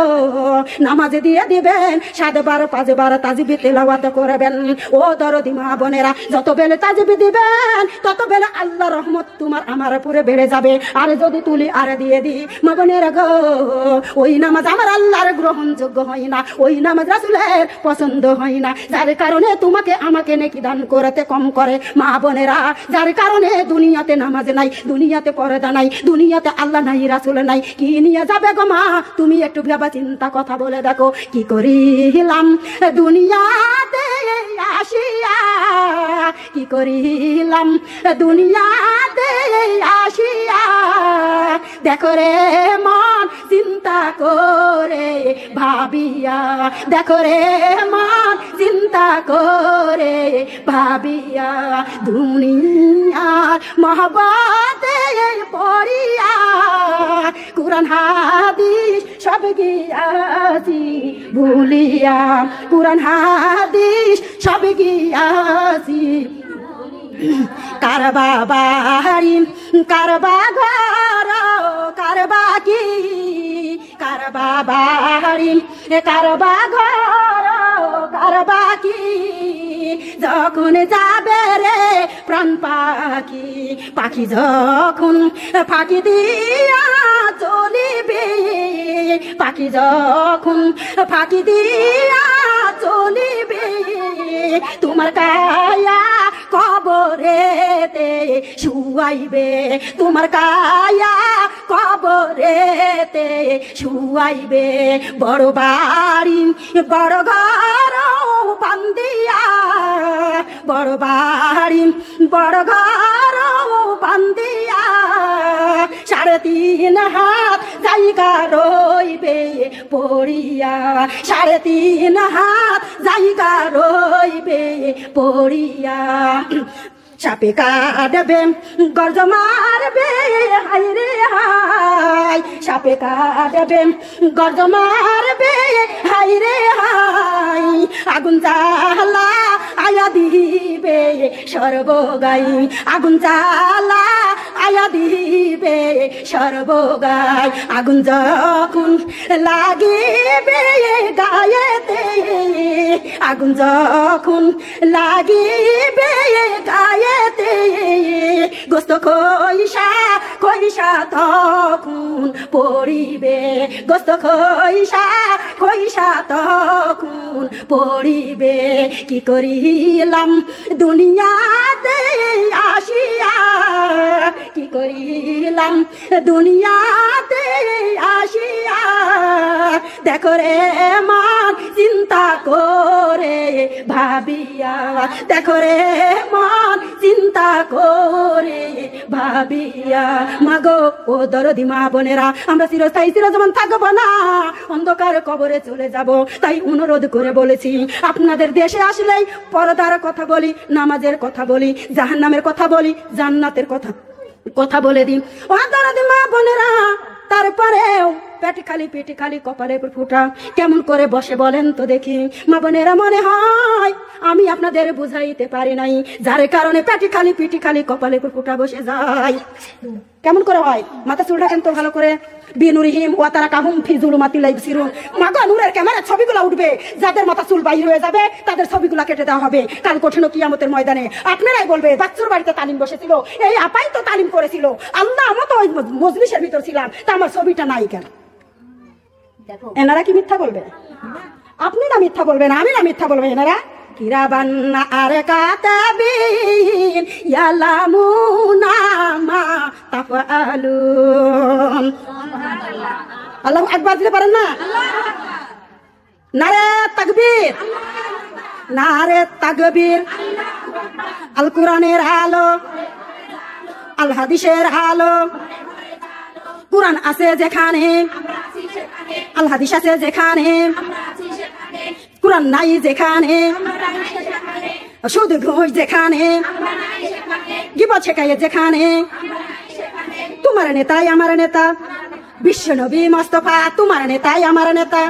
নামাজ দিয়ে দিবেন 7 বার 5 বার তাজবি তেলাওয়াত করবেন। ও দরদি মা বোনেরা, যত বেলে তাজবি দিবেন, তত বেলে আল্লাহ রহমত তোমার আমার উপরে বেড়ে যাবে। আর যদি তুলি আর দিয়ে দিই, মা বোনেরা গো, ওই নামাজ আমার আল্লাহর গ্রহণযোগ্য হয় না, ওই নামাজ রাসূলের পছন্দ হয় না, যার কারণে তোমাকে আমাকে নেকি দান করতে কম করে। মা বোনেরা, যার কারণে দুনিয়াতে নামাজ নাই, দুনিয়াতে পর্দা নাই, দুনিয়াতে আল্লাহ নাই, রাসূল নাই, কি নিয়ে যাবে গো মা? তুমি একটু ভেবে চিন্তা কথা বলে দেখো। কি করিলাম দুনিয়াতে আসিয়া, কি করিলাম দুনিয়াতে আসিয়া, দেখো রে মন চিন্তা করে ভাবিয়া, দেখো রে মন চিন্তা করে ভাবিয়া, দুনিয়ার মহব্বতে পড়িয়া, কুরআন হাদিস সব গিয়াছি ভুলিয়া, কুরআন হাদিস সব গিয়াছি। কারবা বাড়ি, কারবা ঘর, কারবা কি, কারবা বাড়ি, কারবা ঘর, কারবা কি, যখন যাবে রে প্রাণ পাখি পাখি যখন ফাঁকি দিয়া চলিবে পাখি যখন ফাঁকি দিয়া চলিবে তোমার কায়া কবরেতে শুয়াইবে তোমার কায়া কবরেতে শুয়াইবে বড় বাড়ি বড় ঘর বান্দিয়া বড় বাড়ি বড় ঘর বান্দিয়া 3.5 হাত জায়গা রইবে পড়িয়া 3.5 হাত জায়গা রইবে পড়িয়া চাপে কাটবে গর্জ মারবে হাই রে হাই সাপে কাটবে গর্জ মারবে হাই রে হাই আগুন জ্বালা আয়া দিবে সর্বগাই আগুন জ্বালা আয়া দিবে সর্বগাই আগুন যখন লাগিবে গায়েতে আগুন যখন লাগিবে গায়েতে গোস্ত খইসা খইসা তখন পড়িবে গোস্ত খইসা খইসা তখন পড়িবে কি করিলাম দুনিয়াতে আসিয়া কি করিলাম দুনিয়াতে আসিয়া দেখো রে মান চিন্তা করে ভাবিয়া দেখো রে মান চিন্তা করে ভাবিয়া মাগো ও দরদি মা বোনেরা আমরা চিরস্থায়ী চিরজীবন থাকবো না অন্ধকার কবরে চলে যাব তাই অনুরোধ করে বলেছি আপনাদের দেশে আসলেই পর্দার কথা বলি নামাজের কথা বলি জাহান্নামের কথা বলি জান্নাতের কথা বলে দিই ও দরদি মা বোনেরা তারপরেও পেটি খালি কপালে ফুটা কেমন করে বসে বলেন তো দেখি মা বোনেরা মনে হয় আমি আপনাদের বুঝাইতে পারি নাই যার কারণে পেটি খালি কপালে ফুটা বসে যায় কেমন করে হয় মাথা চুলটা কিন্তু ভালো করে বিনুরিহিম ওয়া তারা কাহুম ফি যুলুমাতিল ইবসিরুন মাগো নূরের ক্যামেরা ছবিগুলো উঠবে যাদের মাথা চুল বাইর হয়ে যাবে তাদের ছবিগুলো কেটে দেওয়া হবে কাল কঠিন কিয়ামতের ময়দানে আপনারাই বলবে বাচ্চার বাড়িতে তালিম বসেছিল এই আপাই তো তালিম করেছিল আল্লাহ আমি তো ওই মজলিসের ভিতর ছিলাম তা আমার ছবিটা নাই কেন এনারা কি মিথ্যা বলবে আপনি না মিথ্যা বলবেন আমি না মিথ্যা বলবো এনারা কিরাবান আর কাতাবিন ইয়ালামুনা মা তাফআলুন আল্লাহু আকবার দিতে পারেন না নারে তাকবীর নারে তাকবীর আল কোরআনের আলো আল হাদিসের আলো কোরআন আছে যেখানে আল হাদিস আছে যেখানে কোরআন নাই যেখানে সুদ ঘুষ যেখানে গিবত শেখায় যেখানে তোমার নেতাই আমার নেতা বিশ্ব নবী মুস্তাফা তোমার নেতাই আমার নেতা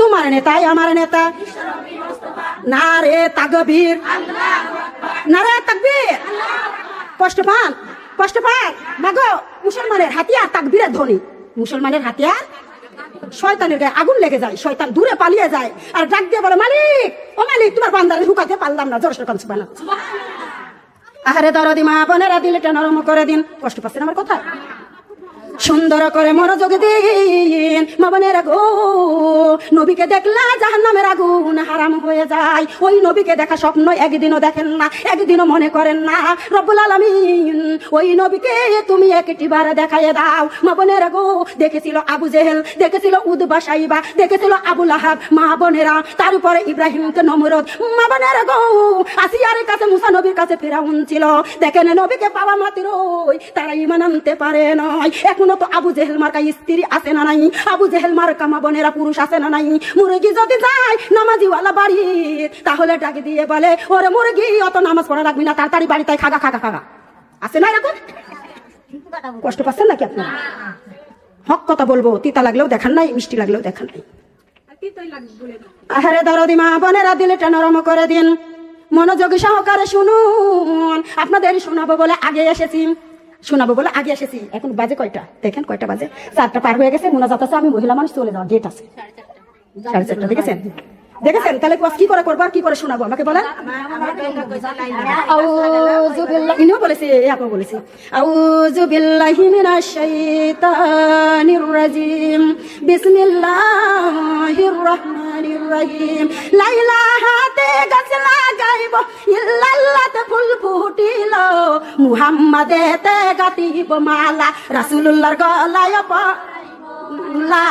তোমার নেতাই আমার নেতা নারে তাকবীর নারে তাকবীর কষ্ট পান মাগো মুসলমানের হাতিয়ার তাকবীরের ধ্বনি মুসলমানের হাতিয়ার শয়তানের গায়ে আগুন লেগে যায় শয়তান দূরে পালিয়ে যায় আর ডাক দিয়ে বলে মালিক ও মালিক তোমার বান্দারে ঢুকাতে পারলাম না জোরে সরকার সুবহানাল্লাহ আহারে দরদি মা বোনেরা দিলটা নরম করে দিন কষ্ট পাচ্ছেন আমার কথা সুন্দর করে মনোযোগ দিন মা বোনেরা গো নবীকে দেখলা জাহান্নামের আগুন হারাম হয়ে যায় ওই নবীকে দেখা স্বপ্ন একদিনও দেখেন না একদিনও মনে করেন না রব্বুল আলামিন ওই নবীকে তুমি একটিবার দেখায় দাও মা বোনেরা গো দেখেছিল আবু জেহেল দেখেছিল উদবা সাইবা দেখেছিল আবু লাহাব মা বোনেরা তার উপরে ইব্রাহিমকে নমরুদ মা বোনেরা গো আসিয়ার কাছে মুসা নবীর কাছে ফিরাউন ছিল দেখেন নবীকে পাওয়া মাত্রই তারা ঈমান আনতে পারে নয় এখন তো আবু জেহেল মার্কা স্ত্রী আছে না নাই আবু জেহেল মার্কা মা বোনেরা পুরুষ আছে না নাই মুরগি যদি যায় নামাজিওয়ালা বাড়ি তাহলে ডাকে দিয়ে বলে ওরে মুরগি অত নামাজ পড়া রাখবি না তাড়াতাড়ি বাড়িতে খাগা আছে না এরকম কষ্ট পাচ্ছেন নাকি আপনারা হক কথা বলবো তিতা লাগলেও দেখান নাই মিষ্টি লাগলেও দেখান নাই আহারে দরদি মা বোনেরা দিলটা নরম করে দিন মনোযোগ সহকারে শুনুন আপনাদের শোনাবো বলে আগে এসেছি এখন বাজে কয়টা দেখেন কয়টা বাজে 4টা পার হয়ে গেছে মোনাজাত আছে আমি মহিলা মানুষ চলে যাওয়া গেট আছে 4:30 দেখেছেন দেখেছেন? তাহলে কি করে করবো আর কি করে শোনাবো আমাকে বলেন। আউযু বিল্লাহি, ইনিও বলেছে, আপু বলেছে, আউযু বিল্লাহি মিনাশ শাইতানির রাজিম, বিসমিল্লাহির রহমানির রহিম। লা ইলাহা তে গাছ লাগাইব, ইল্লাল্লাহতে ফুল ফুটিল, মুহাম্মাদেতে গাতিব মালা, রাসূলুল্লাহর গলায় লা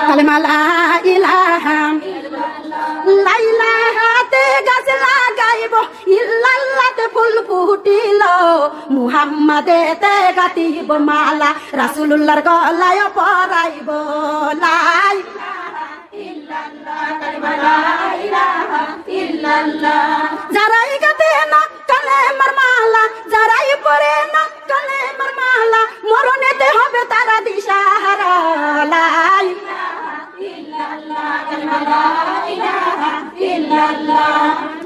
কালেমা লা ইলাহা, লা ইলাহাতে গাছ লাগাইব, ইল্লাল্লাহতে ফুল ফুটিল, মুহাম্মাদেতে গাতিব মালা, রাসূলুল্লাহর গলায় পরাইব লা যারাই গাতে না কালেমার মালা, যারাই পরে না কালেমার মালা, মরণেতে হবে তারা দিশাহারা। লা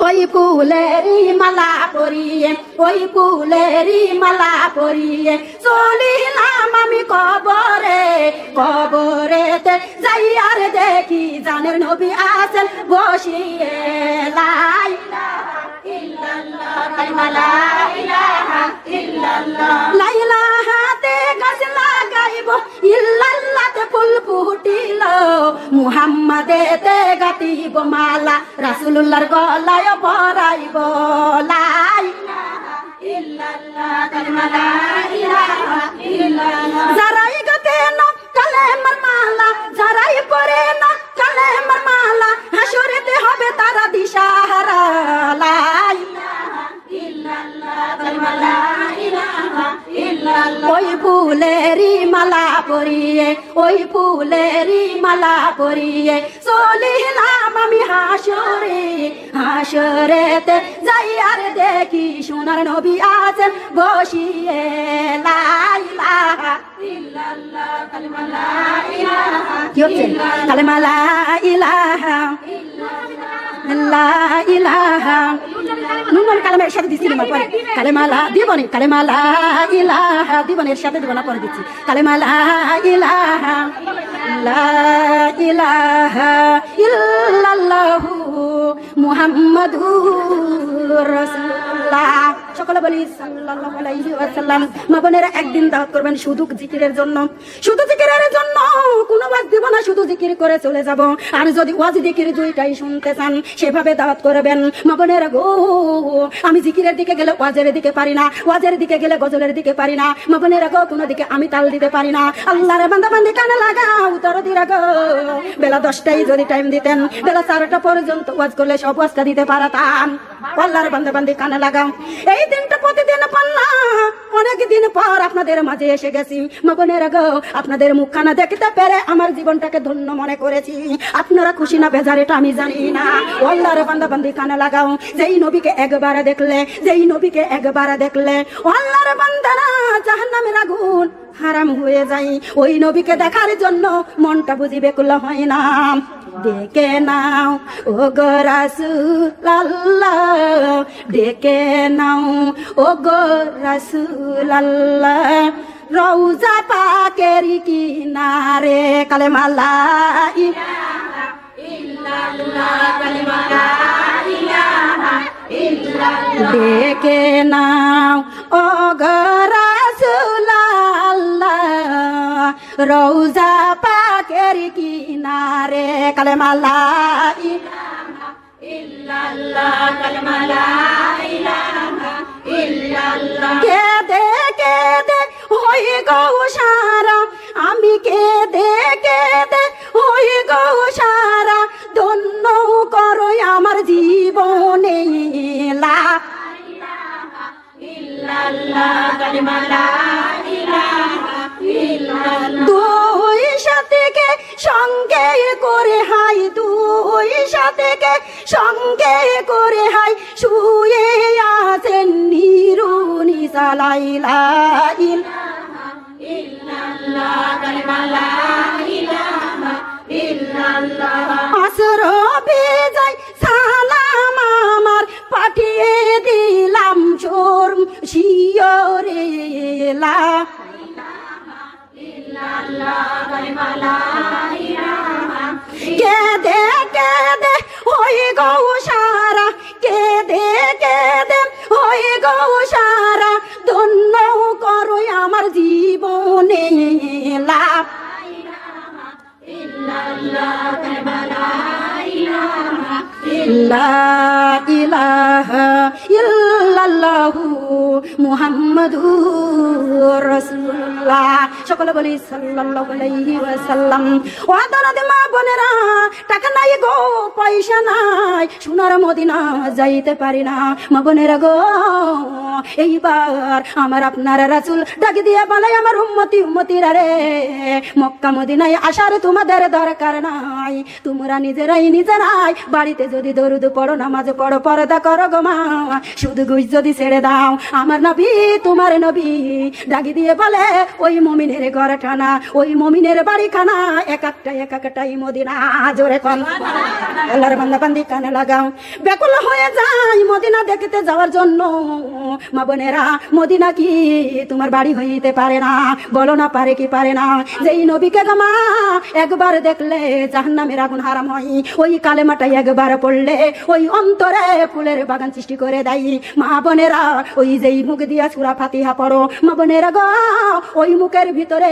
ওই ফুলেরি মালা পরিয়ে, ওই ফুলেরি মালা পরিয়ে চলিলাম আমি কবরে, কবরেতে যাই আর দেখি জানের নবী আছেন বসিয়ে। লা ইলাহাতে গাছ লাগাইব, ইল্লাল্লাহতে ফুল ফুটিল, মুহাম্মাদেতে গাতিব মালা, রাসূলুল্লাহর গলায় পরাইব লা যারাই গাতে না কালেমার মালা, যারাই পরে না কালেমার মালা, হাসরেতে হবে তারা দিশাহারা। লা ওই ফুলেরি মালা পরিয়ে, ওই ফুলেরি মালা পরিয়ে চলিলাম আমি হাসরে, হাসরেতে যাই আর দেখি সোনার নবী আছেন বসিয়ে। লা ইলাহা ইল্লাল্লাহ, কালেমা লা ইলাহা, কি হচ্ছে? কালেমা লা ইলাহা, লা ইলাহা, নুন কালেমার সাথে দিচ্ছি না পরে, কালেমা লা দিবনি, কালেমা লা ইলাহা দিবনের সাথে দিব না, পরে দিচ্ছি। কালেমা লা ইলাহা, লা ইলাহা ইল্লাল্লাহু মুহাম্মাদুর রাসূলুল্লাহ। সকলে বলি সাল্লাল্লাহু আলাইহি ওয়াসাল্লাম। মা বোনেরা একদিন দাওয়াত করবেন শুধু জিকিরের জন্য, শুধু জিকিরের জন্য, কোনো ওয়াজ দিব না, শুধু জিকির করে চলে যাব। আর যদি ওয়াজ জিকির দুইটাই শুনতে চান সেভাবে দাওয়াত করবেন। মা বোনেরা গো, আমি জিকিরের দিকে গেলে ওয়াজের দিকে পারি না, ওয়াজের দিকে গেলে গজলের দিকে পারি না। মা বোনেরা গো, কোনো দিকে আমি তাল দিতে পারি না। আল্লাহর বান্দা বান্দি কানে লাগাও, উত্তর দিরা গো। বেলা 10টায় যদি টাইম দিতেন, বেলা 4টা পর্যন্ত ওয়াজ করলে সব ওয়াজটা দিতে পারতাম। আল্লাহর বান্দা বান্দি কানে লাগাও। এই দিনটা প্রতিদিন পান না, অনেক দিন পর আপনাদের মাঝে এসে গেছি। মা বোনেরা গো, আপনাদের মুখখানা দেখতে পেরে আমার জীবনটাকে ধন্য মনে করেছি। আপনারা খুশি না বেজার এটা আমি জানি না। আল্লাহর বান্দা বান্দি কানে লাগাও। যেই নবীকে একবার দেখলে, যেই নবীকে একবার দেখলে আল্লাহর বান্দারা জাহান্নামের আগুন হারাম হয়ে যায়। ওই নবীকে দেখার জন্য মনটা বুঝি বেকুল হয় না। ডেকে নাও ও গো রাসূলুল্লাহ, ডেকে নাও ও গো রাসূলুল্লাহ, রওজা পাকের কিনারে কালেমা লা ইলাহা ইল্লাল্লাহ, কালেমা লা ইলাহা ইল্লাল্লাহ, ডেকে নাও ও গো রাসূলুল্লাহ, রওজা পাকের কিনারে কালেমা লা ইলাহা ইল্লাল্লাহ, কালেমা লা ইলাহা ইল্লাল্লাহ। কেদে কেদে হই গো সারা, আমি কেদে কেদে হই গো সারা, ধন্য করো আমার জীবনে লা ইলাহা ইল্লাল্লাহ, কালেমা লা ইলাহা ইল্লাল্লাহ। দুই সাথীকে সঙ্গে করে হাই, দুই সাথীকে সঙ্গে করে হাই, শুয়ে আছেন নিরুনি সালাইলা ইলাহা ইল্লাল্লাহ, কালেমা লা ইলাহা ইল্লাল্লাহ। আসরবে যাই সালাম আমার পাঠিয়ে দিলাম চোর শিয়রে লা কেদে কেদে হই গো সারা, কেদে কেদে হই গো সারা, ধন্য করো আমার জীবনে লাভ। লা ইলাহা ইল্লাল্লাহু মুহাম্মাদুর রাসূলুল্লাহ। সকলে বলি সাল্লাল্লাহু আলাইহি ওয়াসাল্লাম। ও দাদা মা বোনেরা, টাকা নাই গো, পয়সা নাই, সোনার মদিনা যাইতে পারি না। মা বোনেরা গো, এইবার আমার আপনার রাসূল ডাক দিয়ে বলে, আমার উম্মতি উম্মতিরা রে, মক্কা মদিনায় আসার তোমাদের দরকার নাই। তোমরা নিজেরাই বাড়িতে যদি দরুদ পড়ো, নামাজ পড়ো, পর্দা করো গো মা, শুধু গুজ যদি ছেড়ে দাও, আমার নবী তোমার নবী ডাকি দিয়ে বলে, ওই মুমিনের ঘর টানা, ওই মুমিনের বাড়ি খানা, এক একটাই মদিনা। জোরে কোন আল্লাহর বান্দা বান্দি কানে লাগাও, ব্যাকুল হয়ে যাই মদিনা দেখতে যাওয়ার জন্য। মা বোনেরা, মদিনা কি তোমার বাড়ি হইতে পারে না? বলো না, পারে কি পারে না? যেই নবীকে গো মা একবার দেখলে জাহান্নামের আগুন হারাম হয়, ওই কালেমাটা একবার পড়লে ওই অন্তরে ফুলের বাগান সৃষ্টি করে দেয়। মা বোনেরা, ওই যেই মুখ দিয়া সূরা ফাতিহা পড়ো, মা বোনেরা গো, ওই মুখের ভিতরে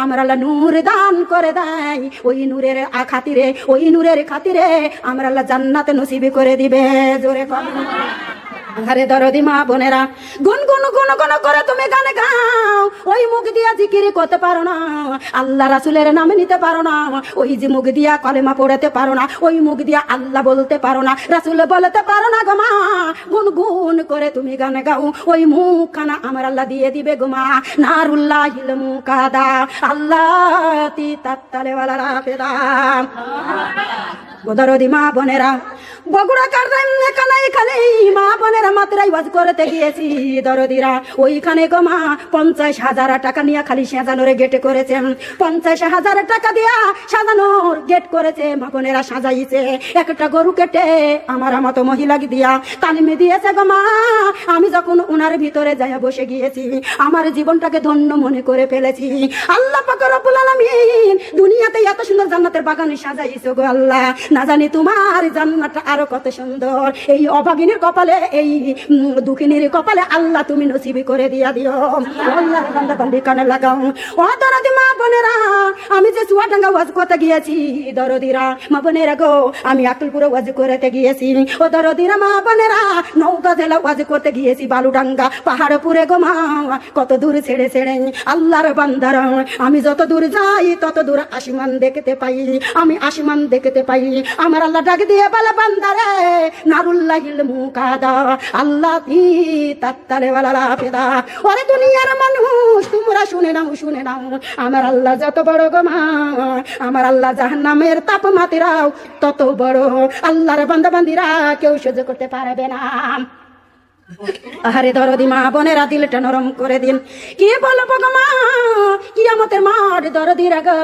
আমরা আল্লাহ নূর দান করে দেয়। ওই নূরের খাতিরে, ওই নূরের খাতিরে আমরা আল্লাহ জান্নাতে নসিব করে দিবে। জোরে কথা। আরে দরদি মা বোনেরা, গুন গুন গুন গুন করে তুমি গান গাও, ওই মুখ দিয়া জিকির করতে পারো না, আল্লাহ রাসূলের নাম নিতে পারো না, ওই যে মুখ দিয়া কলেমা পড়তে পারো না, ওই মুখ দিয়া আল্লাহ বলতে পারো না, রাসূল বলতে পারো না গো মা, গুন গুন করে তুমি গান গাও, ওই মুখখানা আমার আল্লাহ দিয়ে দিবে গো মা। নারুল্লাহিল মুকাদা আল্লাহ তি তাত্তালে ওয়ালা রাফেদা। দরদি মা বোনেরা, বগুড়া কানাই খালি মা বোনেরা মাত্রাই ওয়াজ করতে গিয়েছি দরদিরা, ওইখানে গো মা 50,000 টাকা নিয়ে খালি সাজানোর গেট করেছে, 50,000 টাকা দিয়া সাজানোর গেট করেছে। মা বোনেরা সাজাইছে, একটা গরু কেটে আমার মতো মহিলাকে দিয়া তালিমে দিয়েছে গো মা। আমি যখন ওনার ভিতরে যাইয়া বসে গিয়েছি, আমার জীবনটাকে ধন্য মনে করে ফেলেছি। আল্লাহ পাক রব্বুল আলামিন দুনিয়াতে এত সুন্দর জান্নাতের বাগান সাজাইছো গো আল্লাহ, না জানি তোমার জান্নাতটা আরো কত সুন্দর। এই অভাগিনীর কপালে, এই দুঃখিনীর কপালে আল্লাহ তুমি নসিবি করে দিয়া দিও। আল্লাহ বান্দা বান্দি কানে লাগাও। ও দরদি মা বোনেরা, আমি যে চুয়াডাঙ্গা ওয়াজ করতে গিয়েছি দরদিরা, মা বোনেরা গো, আমি আকুলপুরে ওয়াজ করতে গিয়েছি। ও দরদিরা মা বোনেরা, নওগাঁ জেলা ওয়াজ করতে গিয়েছি বালুডাঙ্গা পাহাড়পুরে গো মা। কত দূর ছেড়ে ছেড়ে আল্লাহর বান্দারা, আমি যত দূর যাই তত দূর আসমান দেখতে পাই, আমি আসমান দেখতে পাই। আমার আল্লাহ ডাক দিয়ে বলে, বান্দারে নারুল্লাহিল মুকাদা আল্লাহ তি তাত্তালে ওয়ালা রাফেদা। ওরে দুনিয়ার মানুষ, তোমরা শুনে নাও, শুনে নাও, আমার আল্লাহ যত বড় গো মা, আমার আল্লাহ জাহান্নামের তাপমাত্রাও তত বড়। আল্লাহর বান্দা বান্দিরা কেউ সহ্য করতে পারবে না। আরে দরদি মা বোনেরা, দিলটা নরম করে দিন। কি বলবো গো মা, কিয়ামতের মাঠ দরদিরা গো,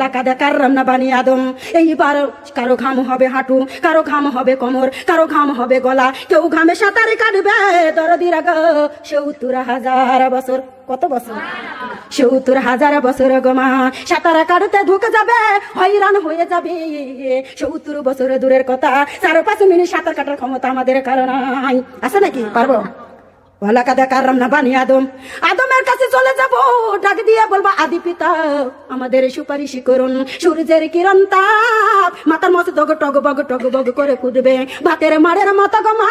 লাকাদ কাররামনা বানি আদম। এইবার কারো ঘাম হবে হাঁটু, কারো ঘাম হবে কোমর, কারো ঘাম হবে গলা, কেউ ঘামে সাঁতার কাটবে দরদিরা গো 70,000 বছর। কত বছর? 70,000 বছর গো মা। সাঁতার কাটতে ঢুকে যাবে, হয়রান হয়ে যাবে। 70 বছর দূরের কথা, 4-5 মিনিট সাঁতার কাটার ক্ষমতা আমাদের কারণ নাই। আছে নাকি? পারবো? আদমের কাছে চলে যাব, ডাক দিয়ে বলবো, আদি পিতা আমাদের সুপারিশ করুন। সূর্যের কিরণ তাপ মাথার মতো টগ বগ করে ফুটবে, ভাতের মাড়ের মতো গো মা,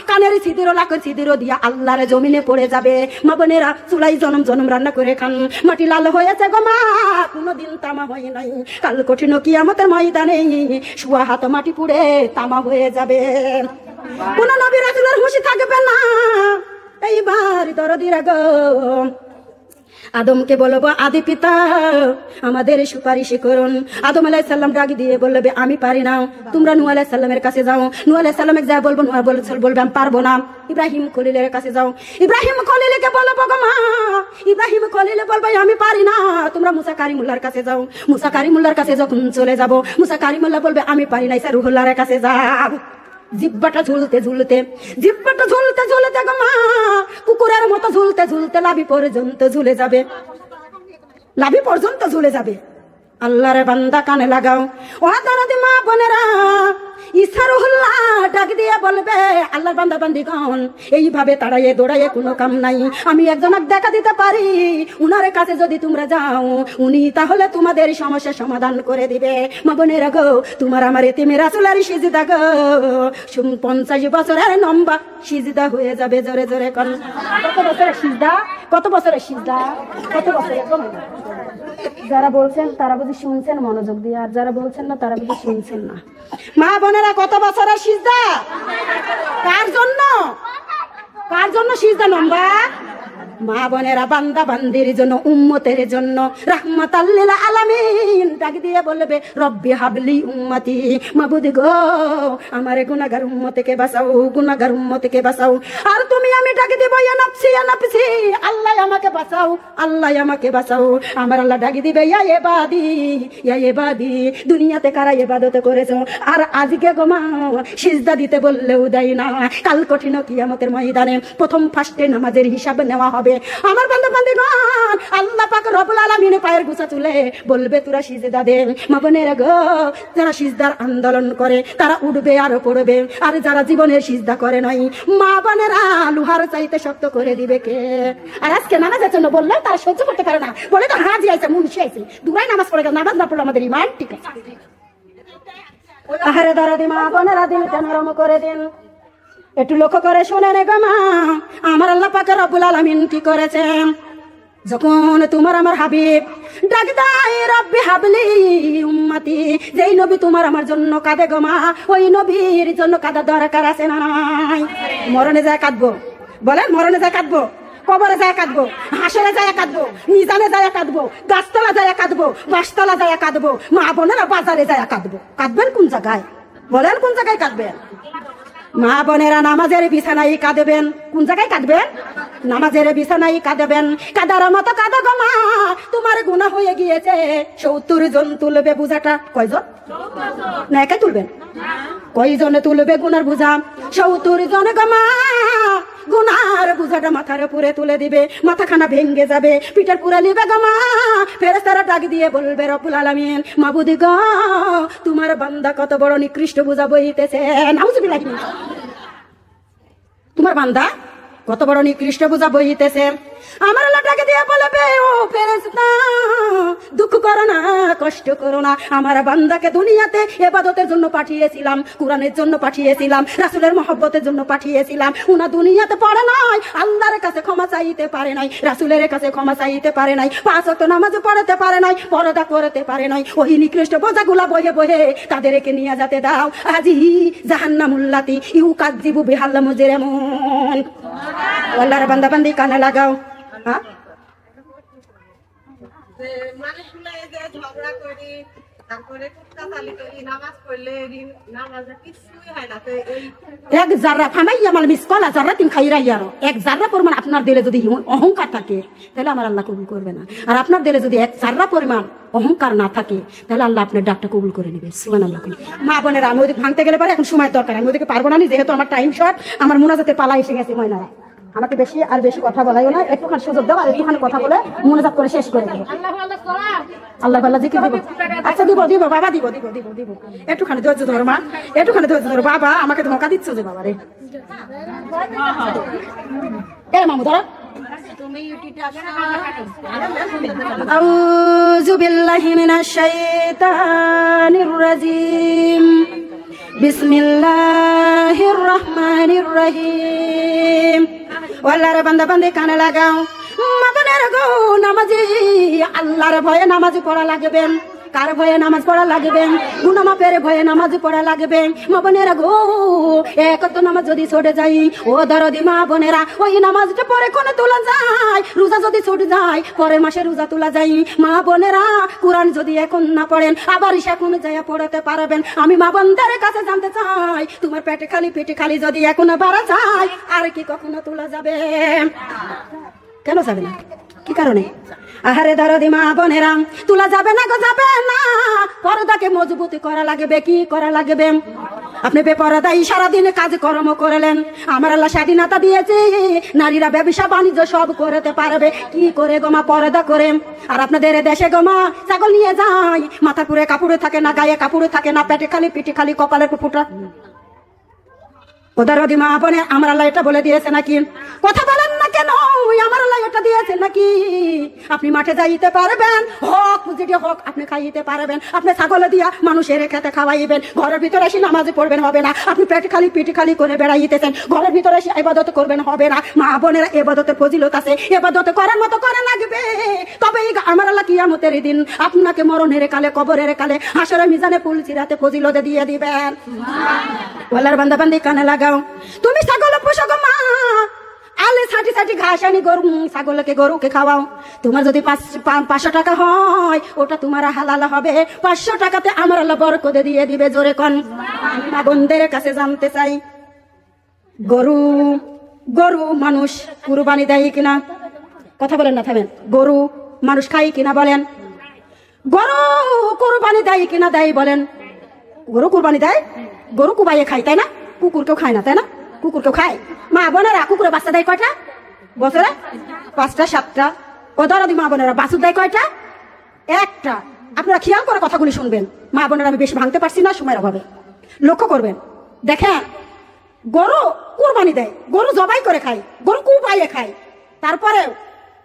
কানের ছিদ্র লাখ ছিদ্র দিয়া আল্লাহর জমিনে পড়ে যাবে। মা বোনেরা, চুলাই জনম জনম রান্না করে খান, মাটি লাল হয়েছে গো মা, কোনোদিন তামা হয় নাই। কাল কঠিন কিয়ামতের ময়দানে শুয়া হাত মাটি পুড়ে তামা হয়ে যাবে। কোন নবী রাসূলের হুঁশি থাকবে না। এইবার দরদিরা গো, আদমকে বলবো, আদি পিতা আমাদের সুপারিশ করুন। আদম আলাইহিস সালাম ডাক দিয়ে বলবে, আমি পারি না, তোমরা নূহ আলাইহিস সালামের কাছে যাও। নূহ আলাইহিস সালামকে যা বলবো, নূহ বলবে আমি পারবো না। ইব্রাহিম খলিলের কাছে যাও। ইব্রাহিম খলিলকে বলবো গো মা, ইব্রাহিম খলিল বলবে আমি পারি না, তোমরা মুসা কারিমুল্লাহর কাছে যাও। মুসা কারিমুল্লাহর কাছে যখন চলে যাব, মুসা কারিমুল্লাহ বলবে আমি পারি না, ইসা রুহুল্লাহর কাছে যাও। জিব্বাটা ঝুলতে ঝুলতে গো মা, কুকুরের মতো ঝুলতে ঝুলতে লাভি পর্যন্ত ঝুলে যাবে। লাভি পর্যন্ত ঝুলে যাবে। আল্লাহরে বান্দা কানে লাগাও, ও দরদি মা বোনেরা, ইসারুল্লাহ ডাক দিয়ে বলবে আল্লাহর বান্দা বান্দিগণ, এইভাবে তাড়াইয়ে দৌড়াইয়ে কোনো কাম নাই। আমি একজনক দেখা দিতে পারি, উনার কাছে যদি তোমরা যাও উনি তাহলে তোমাদের সমস্যার সমাধান করে দিবে। মা বোনেরা গো, তোমার আমার এতিমে রাসূলের সিজদা গো 50 বছরের লম্বা সিজদা হয়ে যাবে। জোরে জোরে কর। কত বছরের সিজদা? কত বছরের সিজদা? কত বছরের? যারা বলছেন তারা বুঝি শুনছেন মনোযোগ দিয়ে, আর যারা বলছেন না তারা বুঝি শুনছেন না। মা বোনেরা, কত বছরের সিজদা? কার জন্য? কার জন্য সিজদা লম্বা? মা বোনেরা, বান্দা বান্দির জন্য, উম্মতের জন্য, রাহমাতাল লিল আলামিন ডাক দিয়ে বলবে রব্বি হাবলি উম্মতি, মাবুদ গো আমার গুনাহগার উম্মতকে বাঁচাও, গুনাহগার উম্মতকে বাঁচাও। আর তুমি আমি ডাক দেব ইয়া নাফসি ইয়া নাফসি, আল্লাহ আমাকে বাঁচাও, আল্লাহ আমাকে বাঁচাও। আমার আল্লাহ ডাক দিবে ইয়া ইবাদি, ইয়া ইবাদি। দুনিয়াতে কারা ইবাদত করেছো আর আজকে গো মা সিজদা দিতে বললেও দেয় না। কাল কঠিন কিয়ামতের ময়দানে প্রথম ফার্স্টে নামাজের হিসাব নেওয়া হবে। আমার বান্দা বান্দিগণ, আল্লাহ পাক রব্বুল আলামিন পায়ের গোছা তুলে বলবে তোরা সিজদা দে। মা বোনেরা গো, যারা সিজদার আন্দোলন করে তারা উঠবে আর পড়বে, আর যারা জীবনের সিজদা করে নাই, মা বোনেরা লোহার চাইতে শক্ত করে দিবে কে? আর আজকে নামাজের জন্য বললে তারা সহ্য করতে পারে না, বলে তো হাজি আইছে, মুন্সি আইছে, দুরাই নামাজ পড়ে গেছে, নামাজ না পড়লে আমাদের ইমান ঠিক আছে। আহারে দরদি মা বোনেরা, দিলটা নরম করে দিন, একটু লক্ষ্য করে শুনে রে গো মা। আমার আল্লাহ পাক রব্বুল আলামিন কি করেছেন? যখন তোমার আমার হাবিব ডাক দেয় রব্বি হাবলি উম্মতি, যেই নবী তোমার আমার জন্য কাঁদে গো মা, ওই নবীর জন্য কাঁদা দরকার আছে না নাই? মরণে যায় কাঁদবো, বলেন মরণে যায় কাঁদবো, কবরে যায় কাঁদবো, হাসরে যায় কাঁদবো, মিজানে যায় কাঁদবো, গাছতলা যায় কাঁদবো, বাসতলা যায় কাঁদবো, মা বোনেরা বাজারে যায় কাঁদবো। কাঁদবেন কোন জায়গায়? বলেন কোন জায়গায় কাঁদবেন? মা বোনেরা, নামাজের বিছানায় কাঁদবেন। কোন জায়গায় কাঁদবেন? নামাজের বিছানায় কাঁদবেন। কাদার মতো কাঁদো গো মা, তোমার গুনাহ হয়ে গিয়েছে। 70 জন তুলবে বোঝাটা। কয়জন? না একাই তুলবেন? কয়জনে তুলবে গুনার বোঝা? 70 জন গো মা। গুনার বোঝাটা মাথার উপরে তুলে দিবে, মাথাখানা ভেঙে যাবে, পিঠের পুরা লিবে গো মা। ফেরেশতারা ডাক দিয়ে বলবে রব্বুল আলামিন, মাবুদ গো তোমার বান্দা কত বড় নিকৃষ্ট বোঝা বইতেছে। নাউজুবিল্লাহ। তোমার বান্দা কত বড় নিকৃষ্ট বোঝা বইতেছে। আমার আল্লাহ ডাকে দিয়ে বলবে, ও ফেরেশতা দুঃখ করো না, কষ্ট করো না। আমার বান্দাকে দুনিয়াতে ইবাদতের জন্য পাঠিয়েছিলাম, কোরআনের জন্য পাঠিয়েছিলাম, রাসূলের মহব্বতের জন্য পাঠিয়েছিলাম। উনা দুনিয়াতে পড়ে নাই, আল্লাহর কাছে ক্ষমা চাইতে পারে নাই, রাসূলের কাছে ক্ষমা চাইতে পারে নাই, 5 ওয়াক্ত নামাজ পড়তে পারে নাই, পর্দা করতে পারে নাই। ওই নিকৃষ্ট বোঝাগুলা বয়ে বয়ে তাদেরকে নিয়ে যেতে দাও। আজি জাহান্নামুল্লাতি ইউকাযযিবু বিহাল মুজরিমুন। আল্লাহর বান্দা বান্দি কানে লাগাও। হ্যাঁ, মানুষগুলো এই যে ঝগড়া করি, তারপরে কুটকাচালি করি, নামাজ পড়লে নামাজে কিছুই হয় না। তো এই এক জাররা ফামাইয়া মাল মিসকলা জাররা তিন খাইরা ইয়ারো, এক জাররা পরিমাণ আপনার দিলে যদি অহংকার থাকে তাহলে আমার আল্লাহ কবুল করবে না। আর আপনার দিলে যদি এক জাররা পরিমাণ অহংকার না থাকে তাহলে আল্লাহ আপনার ডাকটা কবুল করে নেবে। সুবহানাল্লাহ। মা বোনেরা, আমি ওদিকে ভাঙতে গেলে পরে এখন সময় দরকার, আমি ওদিকে পারবো না, যেহেতু আমার টাইম শর্ট, আমার মুনাজাতের পালা এসে গেছে। ময়নারা আমাকে বেশি আর বেশি কথা বলাইও না, একটুখানি সুযোগ দাও, আর একটুখানি কথা বলে মুনাজাত করে শেষ করে দেবো। আল্লাহ আল্লাহ জিকির দিব। আচ্ছা দিব দিব বাবা, দিব দিব দিব দিব। একটুখানি ধৈর্য ধরো মা, একটুখানি ধৈর্য ধরো। বাবা আমাকে ধোঁকা দিচ্ছ যে বাবা রে। এ মামু ধরো। আউযু বিল্লাহি মিনাশ শাইতানির রাজিম। বিসমিল্লাহির রহমানির রহিম। আল্লাহর বান্দা বান্দি কানে লাগাও। মা বোনেরা গো, নামাজি আল্লাহর ভয়ে নামাজ পড়া লাগবেন। কার ভয়ে নামাজ পড়া লাগবে? গুনাহ মাফের ভয়ে নামাজ পড়া লাগবে। মা বোনেরা গো, এক তো নামাজ যদি ছুটে যাই, ও দরদি মা বোনেরা, ওই নামাজটা পরে কোনে তোলা যায়? রোজা যদি ছুটে যায়, পরের মাসে রোজা তোলা যায়। মা বোনেরা, কোরআন যদি এখন না পড়েন, আবার এখন যাইয়া পড়তে পারবেন। আমি মা বোনদের কাছে জানতে চাই, তোমার পেটে খালি যদি এখন বাড়া যায়, আর কি কখনো তোলা যাবে? কেন যাবে না? কি কারণে? আহারে দরদি মা বোনেরা, তোলা যাবে না গো, যাবে না। পর্দাকে মজবুত করা লাগবে। কি করা লাগবে? আপনি বেপরদাই সারাদিন কাজ কর্ম করলেন। আমার আল্লাহ স্বাধীনতা দিয়েছে, নারীরা ব্যবসা বাণিজ্য সব করতে পারবে। কি করে গোমা? পর্দা করে। আর আপনাদের দেশে গোমা ছাগল নিয়ে যায়, মাথা পুরে কাপড়ে থাকে না, গায়ে কাপড়ে থাকে না, পেটে খালি, পিঠে খালি, কপালের ফুটা। ওদের মা বোনে আমার আল্লাহ এটা বলে দিয়েছে নাকি? কথা বলেন না কেন? আমার আল্লাহ এটা দিয়েছে নাকি? আপনি মাঠে যাইতে পারবেন, হক যেটি হক আপনি খাইতে পারবেন। আপনি ছাগল দিয়া মানুষের খেতে খাওয়াইবেন, ঘরের ভিতরে এসে নামাজে পড়বেন হবে না। আপনি পেট খালি পিঠে খালি করে বেড়াইতেছেন, ঘরের ভিতরে এসে ইবাদত করবেন হবে না। মা বোনেরা ইবাদতের ফজিলত আছে, ইবাদত করার মতো করা লাগবে। তবে আমার আল্লাহ কিয়ামতের দিন আপনাকে মরণের কালে, কবরের কালে, হাসরের মিজানে পুলসিরাতে ফজিলত দিয়ে দিবেন। ওয়ালার বান্দা বান্দি কানে লাগাও। তুমি ছাগল পোষো গো মা, আলে ছাটি ছাটি ঘাস আনি গরু ছাগলকে গরুকে খাওয়াও। তোমার যদি 500 টাকা হয় ওটা তোমার হালাল হবে। 500 টাকাতে আমার আল্লাহ বরকত দিয়ে দিবে। জোরে কোন। মা বোনদের কাছে জানতে চাই, গরু গরু মানুষ কুরবানি দেয় কিনা? কথা বলেন না, থামেন। গরু মানুষ খায় কিনা বলেন? গরু কুরবানি দেয় কিনা? দেয় বলেন। গরু কুরবানি দেয়? গরু কুবাইয়ে খায় তাই না? কুকুর কেউ খায় না তাই না? কুকুর কেউ খায়? মা বোনেরা কুকুরে বাচ্চা দেয় কয়টা বছরে? 5টা 7টা। ও দরদি মা বোনেরা বাছুর দেয় কয়টা? 1টা। আপনারা খেয়াল করে কথাগুলি শুনবেন। মা বোনেরা আমি বেশি ভাঙতে পারছি না সময়ের অভাবে, লক্ষ্য করবেন। দেখেন, গরু কুরবানি দেয়, গরু জবাই করে খায়, গরু কুবাইয়ে খায়। তারপরে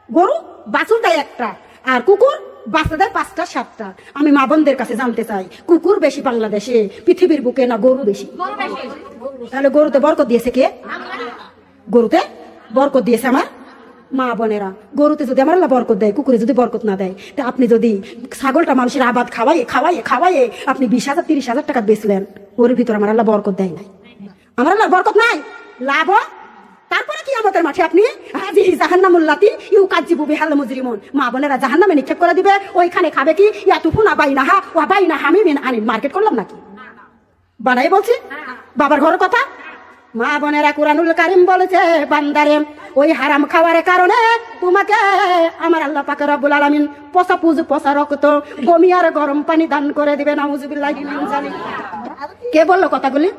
গরু বাছুর দেয় 1টা, আর কুকুর বাচ্চা দেয় 5টা 7টা। আমি মা বোনদের কাছে জানতে চাই, কুকুর বেশি বাংলাদেশে, পৃথিবীর বুকে, না গরু বেশি? তাহলে গরুতে বরকত দিয়েছে কে? গরুতে বরকত দিয়েছে আমার মা বোনেরা। গরুতে যদি আমার আল্লাহ বরকত দেয়, কুকুরে যদি বরকত না দেয়, তা আপনি যদি ছাগলটা মানুষের আবাদ খাওয়াইয়ে খাওয়াইয়ে খাওয়াইয়ে আপনি 20,000 30,000 টাকা বেচলেন, ওর ভিতর আমার আল্লাহ বরকত দেয় নাই। আমার আল্লাহ বরকত নাই, লাভ। তারপরে কি আমাদের মাঠে আপনি হাজি জাহান্নামুল্লাতি ইউকাজ্জিবু বিহাল মুজরিমুন, মা বোনেরা জাহান্নামে নিক্ষেপ করে দিবে। ওইখানে খাবে কি? ইয়াতুফুনা বাইনাহা ওয়া বাইনা হামিমিন আনিন। মার্কেট করলাম নাকি? বানাই বলছি বাবার ঘরের কথা। মা বোনেরা কুরআনুল কারীম বলেছে, বান্দারে ওই হারাম খাওয়ার কারণে তোমাকে আমার আল্লাহ পাক রব্বুল আলামিন পচা পুজ, পচা রক্ত, বমি আর গরম পানি দান করে দিবে। নাউযুবিল্লাহি মিন যালিক। কে বললো কথাগুলি?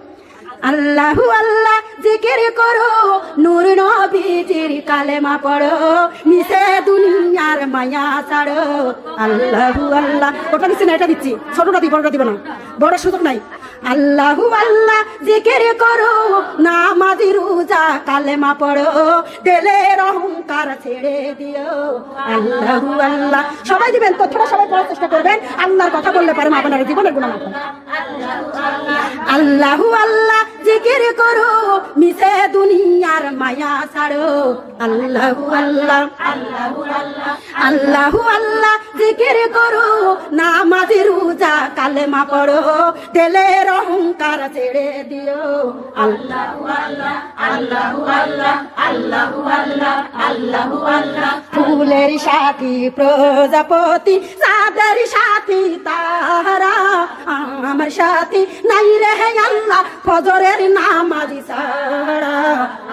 আল্লাহু আল্লাহ জিকির করো, নূর নবীজির কালেমা পড়ো, মিশে দুনিয়ার মায়া ছাড়ো। আল্লাহু আল্লাহ। ওটা দিচ্ছি না, এটা দিচ্ছি। ছোটটা দিব, বড়টা দিব না, বড় সুযোগ নাই। আল্লাহু আল্লাহ জিকির করো, নামাজি রোজা কালেমা পড়ো, দিলের অহংকার ছেড়ে দিও। আল্লাহু আল্লাহ। সবাই দিবেন, তথ্যটা সবাই পড়ার চেষ্টা করবেন। আল্লাহর কথা বললে পারে মা বোনেরা জীবনের গুনাহ মাফ হয়। আল্লাহু আল্লাহ জিকির করো, মিশে দুনিয়ার মায়া ছাড়ো। আল্লাহু আল্লাহ। আল্লাহু আল্লাহ। আল্লাহু আল্লাহ জিকির করো, নামাজি রোজা কালেমা পড়ো, দিলের অহংকার ছেড়ে দিও। আল্লাহু আল্লাহ। আল্লাহু আল্লাহ। আল্লাহু আল্লাহ। আল্লাহু আল্লাহ। ফুলের সাথী প্রজাপতি, চাঁদের সাথী তারা, আমার সাথী নাই রে আল্লাহ ফজরের নামাজি ছাড়া।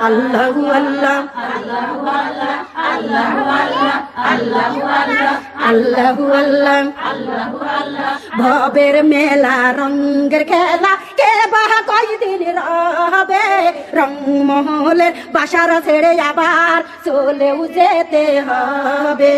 আল্লাহু আল্লাহ। আল্লাহু আল্লাহ। আল্লাহু আল্লাহ। আল্লাহু আল্লাহ। আল্লাহু আল্লাহ। আল্লাহু আল্লাহ। ভবের মেলা রঙের খেলা, কে বা কয়দিন রবে? রংমহলের বাসার ছেড়ে আবার চলেও যেতে হবে।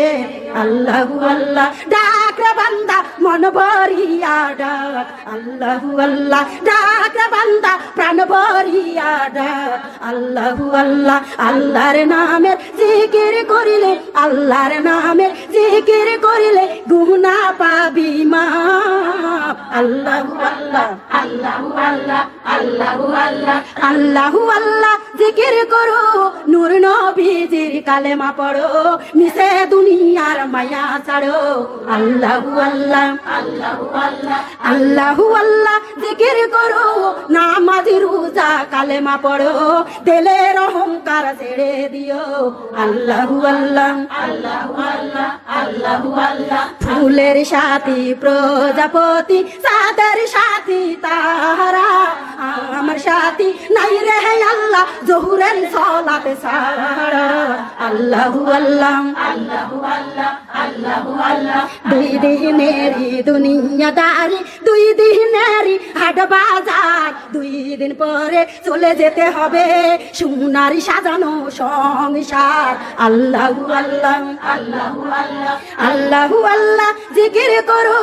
আল্লাহু আল্লাহ। ডাক রে বান্দা মন ভরিয়া ডাক। আল্লাহু আল্লাহ। ডাক রে বান্দা প্রাণ ভরিয়া ডাক। আল্লাহু আল্লাহ। আল্লাহর নামের জিকির করিলে, আল্লাহর নামের জিকির করিলে গুনাহ পাবি মাফ। আল্লাহু আল্লাহ। আল্লাহু আল্লাহ। আল্লাহু আল্লাহ। আল্লাহু আল্লাহ জিকির করো, নূর নবীজির কালেমা পড়ো, মিশে দুনিয়ার মায়া ছাড়ো। আল্লাহু আল্লাহ। আল্লাহু আল্লাহ। আল্লাহু আল্লাহ জিকির করো, নামাজি রোজা কালেমা পড়ো, দিলের অহংকার ছেড়ে দিও। আল্লাহু আল্লাহ। আল্লাহু আল্লাহ। আল্লাহু আল্লাহ। ফুলের সাথী প্রজাপতি, চাঁদের সাথী সাথী তাহারা আমার সাথী নাই রে আল্লাহ জহুরের সালাতে সারা আল্লাহু আল্লাহ আল্লাহু আল্লাহ আল্লাহু আল্লাহ দুই দিনেরই দুনিয়াদারি দুই দিনেরই হাট বাজার দুই দিন পরে চলে যেতে হবে সোনার সাজানো সংসার আল্লাহু আল্লাহ আল্লাহু আল্লাহ আল্লাহু আল্লাহ জিকির করো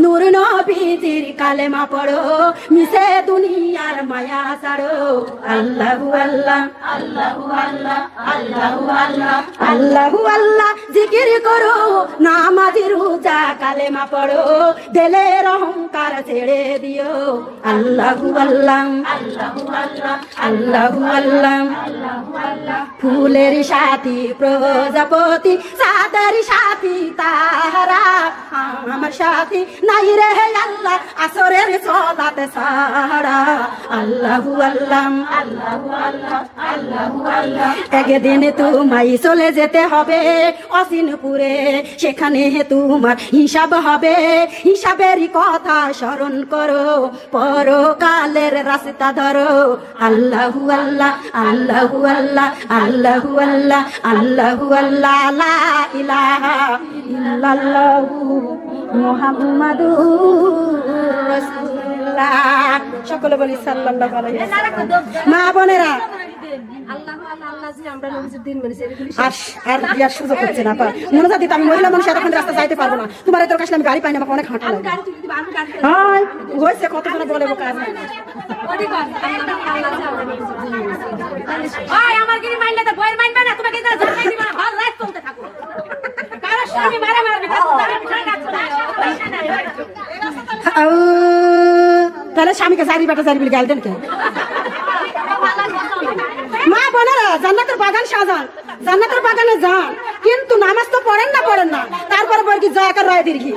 নূর নবীজির কালেমা পড়ো মিশে দুনিয়ার মায়া ছাড়ো আল্লাহু আল্লাহ আল্লাহু আল্লাহ আল্লাহু আল্লাহ আল্লাহু আল্লাহ জিকির করো নামাজি রোজা কালেমা পড়ো দিলের অহংকার ছেড়ে দিও আল্লাহু আল্লাহ আল্লাহু আল্লাহ আল্লাহু আল্লাহ ফুলের সাথী প্রজাপতি সাদের সাথী তাহারা আমার সাথী নাই রে আল্লাহ আসরের সালাতে সারা আল্লাহু আল্লাহ আল্লাহু আল্লাহ আল্লাহু আল্লাহ একদিন তোমায় চলে যেতে হবে অসিনপুরে সেখানে তোমার হিসাব হবে হিসাবেরই কথা স্মরণ করো পরকালের রাস্তা ধরো আল্লাহু আল্লাহ আল্লাহু আল্লাহ আল্লাহু আল্লাহ আল্লাহু আল্লাহ লা ইলাহা ইল্লাল্লাহু মুহাম্মাদুর রাসূলুল্লাহ সকলে বলি সাল্লাল্লাহু আলাইহি ওয়াসাল্লাম মা বোনেরা আর বিয়ার সুযোগ হচ্ছে না মনে দিতে আমি মহিলা মানুষ এতক্ষণ রাস্তা যাইতে পারবো না তোমার তোর কাছে আমি গাড়ি পাই না আমাকে অনেক হাঁটা লাগে হয়েছে কতক্ষণ বলে কাজ আমার গিরি মাইনলে তো বইয়ের মাইনবে না তোমাকে জানাই দিব না ভালো রাত চলতে থাকো কারো স্বামী মারা মারবে তাহলে স্বামীকে জারি বাটা জারি বলে গাল দেন কে মা বোনেরা জান্নাতের বাগান সাজান জান্নাতের বাগানে যান কিন্তু নামাজ তো পড়েন না তারপরে বল কি জয়াকার রয় দীর্ঘি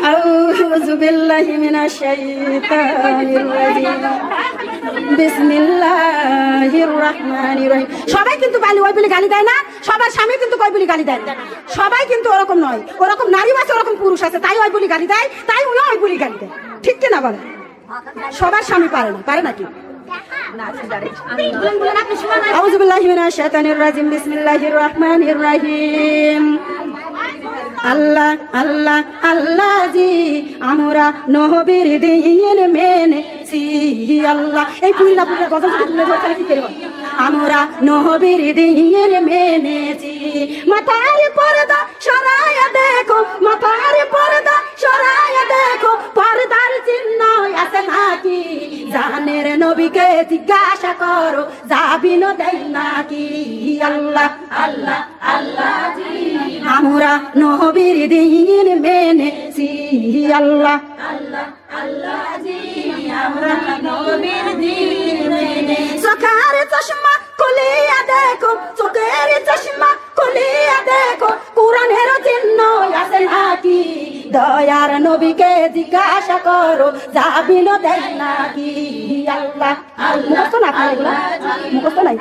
আউযু বিল্লাহি মিনাশ শাইতানির রাজিম বিসমিল্লাহির রহমানির রহিম সবাই কিন্তু বালি ওই বলে গালি দেয় না সবার স্বামী কিন্তু কই বলে গালি দেয় সবাই কিন্তু ওরকম নয় ওরকম নারী আছে ওরকম পুরুষ আছে তাই ওই বলে গালি দেয় তাই ওই বলে গালি দেয় ঠিক কি না বলে সবার স্বামী পারে নাকি আউযু বিল্লাহি মিনাশ শাইতানির রাজিম বিসমিল্লাহির রহমানির রহিম আল্লাহ আল্লাহ আল্লাহ জি আমরা নবীর দিন মেনেছি আল্লাহ এই পুরিনা গজল তুলে ধরতে কি করব আমরা নবীর দিন মেনেছি মাথার পর্দা সরায়া দেখো মাথার পর্দা সরায়া দেখো পর্দার চিহ্ন আছে নাকি জানের নবীকে জিজ্ঞাসা করো যাবি না দেই নাকি আল্লাহ আল্লাহ আল্লাহ জি আমরা নবীর দিন মেনেছি আল্লাহ আল্লাহ আল্লাহ জি আমরা নবীর দিন মেনেছি চোখের চশমা খুলিয়া দেখো চোখের চশমা খুলিয়া দেখো কোরআনের চিহ্ন আছে নাকি দয়ার নবীকে জিজ্ঞাসা করো যাবি না দেই নাকি আল্লাহ মুখস্থ না মুখস্থ নাই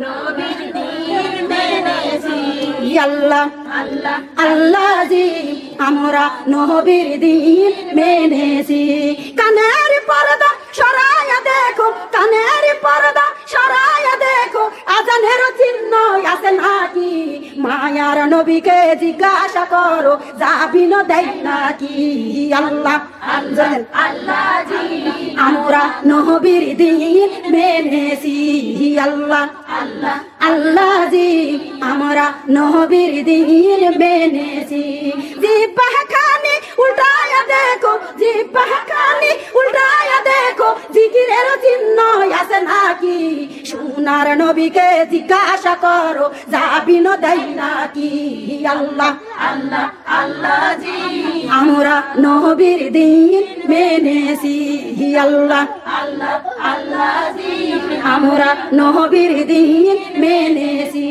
নবীর দিন মেনেছি আল্লাহ আল্লাহ আল্লাহ জি আমরা নবীর দিন মেনেছি কানের পর্দা সরায়া দেখো কানের পর্দা সরায়া দেখো আজানের চিহ্ন আছে নাকি মায়ার নবীকে জিজ্ঞাসা করো যাবি না দেই নাকি আল্লাহ আল্লাহ আল্লাহ জি আমরা নবীর দিন মেনেছি আল্লাহ আল্লাহ আল্লাহ জি আমরা নবীর দিন মেনেছি জিহ্বা খানি উল্টায়া দেখো জিহ্বা খানি উল্টায়া দেখো জিকিরের চিহ্ন আছে নাকি সোনার নবীকে জিজ্ঞাসা করো যাবি না দেই নাকি আল্লাহ আল্লাহ আল্লাহ জি আমরা নবীর দিন মেনেছি আল্লাহ আল্লাহ আল্লাহ জি আমরা নবীর দিন মেনেছি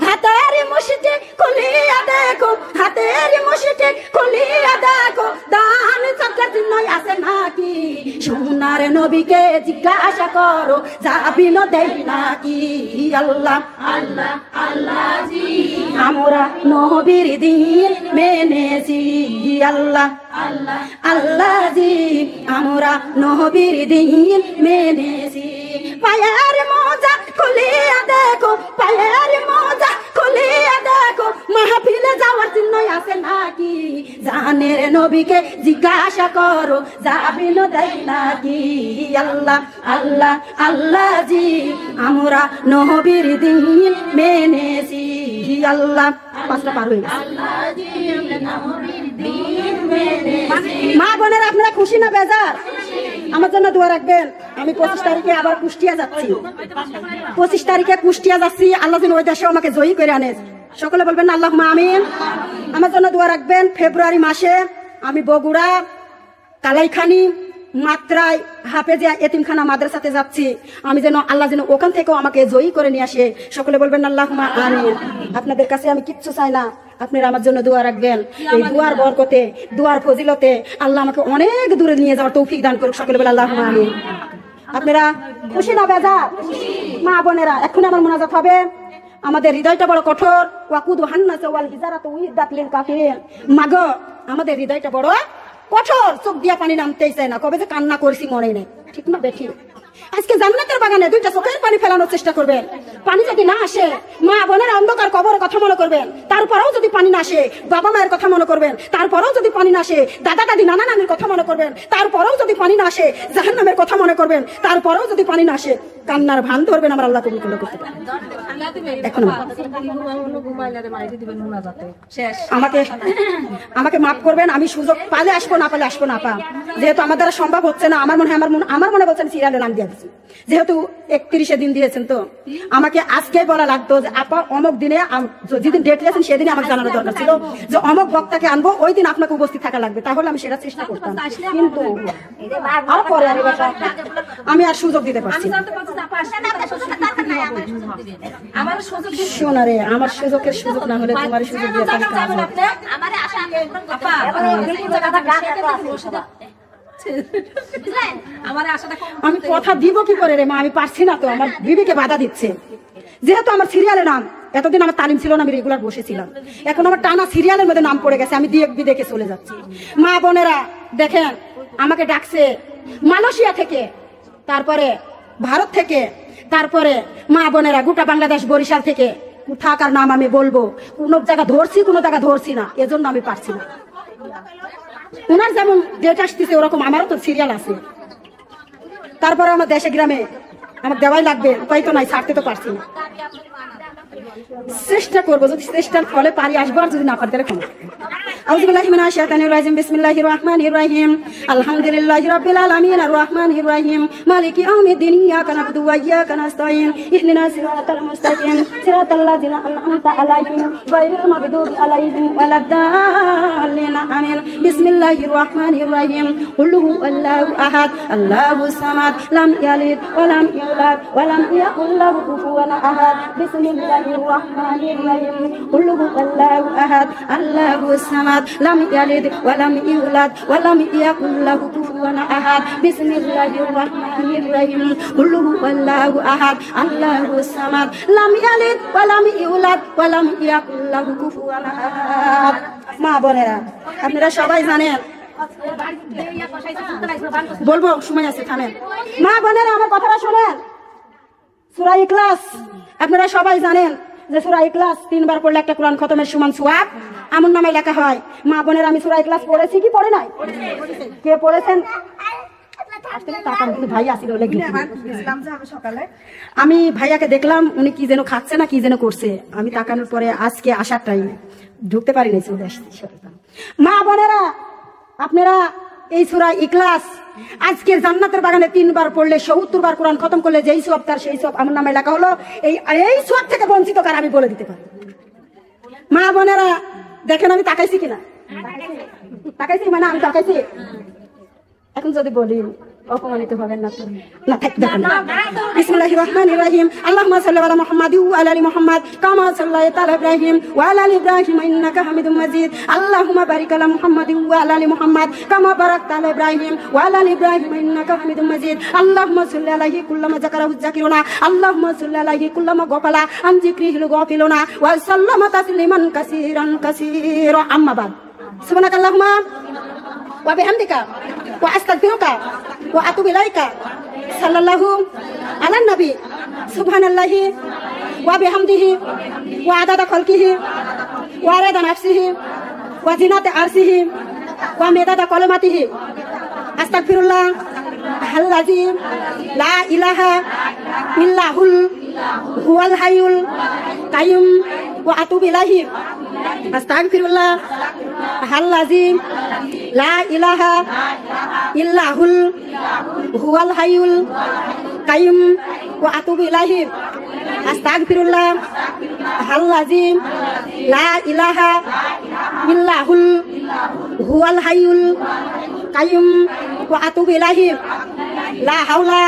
হাতের মুষ্টি খুলিয়া দেখো হাতের মুষ্টি খুলিয়া দেখো দান চক্র চিহ্ন আছে নাকি সোনার নবীকে জিজ্ঞাসা করো যাবি না দেই নাকি আল্লাহ আল্লাহ আল্লাহ জি আমরা নবীর দিন মেনেছি আল্লাহ আল্লাহ আল্লাহ জি আমরা নবীর দিন মেনেছি পায়ের মোজা খুলিয়া দেখো পায়ের মোজা খুলিয়া দেখো মাহফিলে যাওয়ার জন্য আছে নাকি জানের নবীকে জিজ্ঞাসা করো যাবি না দেই নাকি আল্লাহ আল্লাহ আল্লাহ জি আমরা নবীর দিন মেনেছি আল্লাহ পাঁচটা পার হয়ে গেছে মা বোনেরা আপনারা খুশি না বেজার আমার জন্য দোয়া রাখবেন আমি 25 তারিখে আবার কুষ্টিয়া যাচ্ছি 25 তারিখে কুষ্টিয়া যাচ্ছি আল্লাহ যেন ওই দেশে আমাকে জয়ী করে আনে সকলে বলবেন আল্লাহুম্মা আমিন আমার জন্য দোয়া রাখবেন ফেব্রুয়ারি মাসে আমি বগুড়া কালাইখানি মাত্রায় হাফেজে এতিমখানা মাদ্রাসাতে যাচ্ছি আমি যেন আল্লাহ যেন ওখান থেকেও আমাকে জয়ী করে নিয়ে আসে সকলে বলবেন আল্লাহুম্মা আমিন আপনাদের কাছে আমি কিচ্ছু চাই না আপনারা আমার জন্য দোয়া রাখবেন এই দুয়ার বরকতে দুয়ার ফজিলতে আল্লাহ আমাকে অনেক দূরে নিয়ে যাওয়ার তৌফিক দান করুক সকলে বলে আল্লাহুম্মা আমিন আপনারা খুশি না বেজার মা বোনেরা এখন আমার মোনাজাত হবে আমাদের হৃদয়টা বড় কঠোর ওয়াকুদু হান্নাসা ওয়াল হিজারাতু উইদ্দাত লিল কাফিরিন মাগো আমাদের হৃদয়টা বড় কঠোর চোখ দিয়া পানি নামতেই চায় না কবে যে কান্না করছি মনে নেই ঠিক না বেঠি আজকে জান্নাতের বাগানে দুইটা চোখের পানি ফেলানোর চেষ্টা করবেন পানি যদি না আসে মা বোনের অন্ধকার কবরের কথা মনে করবেন তারপরেও যদি পানি না আসে বাবা মায়ের কথা মনে করবেন তারপরেও যদি পানি না আসে দাদা দাদি নানা নানির কথা মনে করবেন তারপরেও যদি পানি না আসে জাহান্নামের কথা মনে করবেন তারপরেও যদি পানি না আসে কান্নার ভান ধরবেন আমার আল্লাহ কবুল করতে পারেন এখন আমাকে আমাকে মাফ করবেন আমি সুযোগ পালে আসবো না পালে আসবো না আপা যেহেতু আমার দ্বারা সম্ভব হচ্ছে না আমার মনে বলছেন সিরিয়ালের নাম দিয়ে দিচ্ছি যেহেতু 31 দিন দিয়েছেন তো আমাকে আজকে বলা লাগতো যে আপা অমুক দিনে যেদিন ডেট দিয়েছেন সেদিনই আমাকে জানানো দরকার ছিল যে অমুক বক্তাকে আনবো ওই দিন আপনাকে উপস্থিত থাকা লাগবে তাহলে আমি সেটা চেষ্টা করতাম কিন্তু আর পরে আমি আর সুযোগ দিতে পারছি না শোনারে আমার সুযোগের সুযোগ না হলে তোমার সুযোগ দিয়ে আমি কথা দিব কি করে রে মা আমি পারছি না তো আমার বিবিকে বাধা দিচ্ছে যেহেতু আমার সিরিয়ালের নাম এতদিন আমার তালিম ছিল না আমি রেগুলার বসেছিলাম এখন আমার টানা সিরিয়ালের মধ্যে নাম পড়ে গেছে আমি দেখে চলে যাচ্ছি মা বোনেরা দেখেন আমাকে ডাকছে মালয়েশিয়া থেকে তারপরে ভারত থেকে তারপরে মা বোনেরা গোটা বাংলাদেশ বরিশাল থেকে থাকার নাম আমি বলবো কোন জায়গা ধরছি কোন জায়গা ধরছি না এজন্য আমি পারছি না ওনার যেমন ডেট আসতেছে ওরকম আমারও তো সিরিয়াল আছে তারপরে আমার দেশে গ্রামে আমার দেওয়াই লাগবে উপায় তো নাই ছাড়তে তো পারছি না চেষ্টা করবো যদি চেষ্টার ফলে পারি আসবো আর যদি না পারি তাহলে ক্ষমা আউযুবিল্লাহি মিনাশ শাইতানির রাজিম বিসমিল্লাহির রহমানির রহিম আলহামদুলিল্লাহি রাব্বিল আলামিন আর রহমানির রহিম মালিকি ইয়াউমিদ্দিন ইয়াকা না'বুদু ওয়া ইয়াকা নাস্তাঈন ইহদিনাস সিরাতাল মুস্তাকিম সিরাতাল লাযিনা আন'আমতা আলাইহিম গায়রিল মাগদুবি আলাইহিম ওয়ালাদ-দাল্লিন আমিন বিসমিল্লাহির রহমানির রহিম কুল হুয়াল্লাহু আহাদ আল্লাহুস সামাদ লাম ইয়ালিদ ওয়া লাম ইউলাদ ওয়া লাম ইয়াকুল লাহু কুফুওয়ান আহাদ বিসমিল্লাহির রহমানির রহিম কুল হুয়াল্লাহু আহাদ আল্লাহুস সামাদ لم يلد ولم يولد ولم يكن له كفوا احد بسم الله الرحمن الرحيم قل هو الله احد الله الصمد لم يلد ولم يولد ولم يكن له كفوا احد মা বোনেরা আপনারা সবাই জানেন বলবো সময় আছে থামেন মা বোনেরা আমার কথাটা শুনেন সূরা ইখলাস আপনারা সবাই জানেন যে সূরা ইখলাস 3 বার পড়লে একটা কোরআন খতমের সমান সওয়াব আমল নামায় লেখা হয় মা বোনের আমি সূরা ইখলাস পড়েছি কি পড়ে নাই কে পড়েছেন ভাই আসিল আমি ভাইয়াকে দেখলাম উনি কি যেন খাচ্ছে না কি যেন করছে আমি তাকানোর পরে আজকে আসার টাইম ঢুকতে পারি নাই চলে আসছি মা বোনেরা আপনারা এই সূরা ইখলাস আজকে জান্নাতের বাগানে 3 বার পড়লে 70 বার কোরআন খতম করলে যেই সওয়াব তার সেই সওয়াব আমার নামে লেখা হলো এই সওয়াব থেকে বঞ্চিত কার আমি বলে দিতে পারি মা বোনেরা দেখেন আমি তাকাইছি কিনা তাকাইছি মানে আমি তাকাইছি এখন যদি বলি অপমানিত হবেন না তো না থাক দেখেন বিসমিল্লাহির রহমানির রহিম আল্লাহুম্মা সাল্লি আলা মুহাম্মাদ ওয়া আলা আলি মুহাম্মাদ কামা সাল্লাইতা আলা ইব্রাহিম ওয়া আলা আলি ইব্রাহিম ইন্নাকা হামিদুম মাজিদ আল্লাহুম্মা বারিক আলা মুহাম্মাদ ওয়া আলা আলি মুহাম্মাদ কামা বারাকতা আলা ইব্রাহিম ওয়া আলা আলি ইব্রাহিম ইন্নাকা হামিদুম মাজিদ আল্লাহুম্মা সাল্লি আলাইহি কুল্লামা যাকারাহু যাকিরুনা আল্লাহুম্মা সাল্লি আলাইহি কুল্লামা গাফালা আন যিকরিহিল গাফিলুনা ওয়া সাল্লামা তাসলিমান কাসীরান কাসীরা আম্মা বাদ সুবহানাকাল্লাহুম্মা ওয়া বিহামদিকা ওয়া আস্তাগফিরুকা ওয়া আতুবু ইলাইকা সাল্লাল্লাহু আলা নবী সুবহানাল্লাহি ওয়া বিহামদিহি ওয়া আদাদা খালকিহি ওয়া রাদা নাফসিহি ওয়া জিনাতা আরশিহি ওয়া মিদাদা কালিমাতিহি আস্তাগফিরুল্লাহ আল আযীম লা ইলাহা ইল্লাহুল হুয়াল হাইয়ুল কাইয়ুম ওয়া আতুবু ইলাইহি আস্তাগফিরুল্লাহ আল আযীম লা ইলাহা ইল্লাহুল হুয়াল হাইয়ুল কাইয়ুম ওয়া আতুবু ইলাইহি আস্তাগফিরুল্লাহ আল আযীম লা ইলাহা ইল্লাহুল হুয়াল হাইয়ুল কাইয়ুম ওয়া আতুবু ইলাইহি লা হাওলা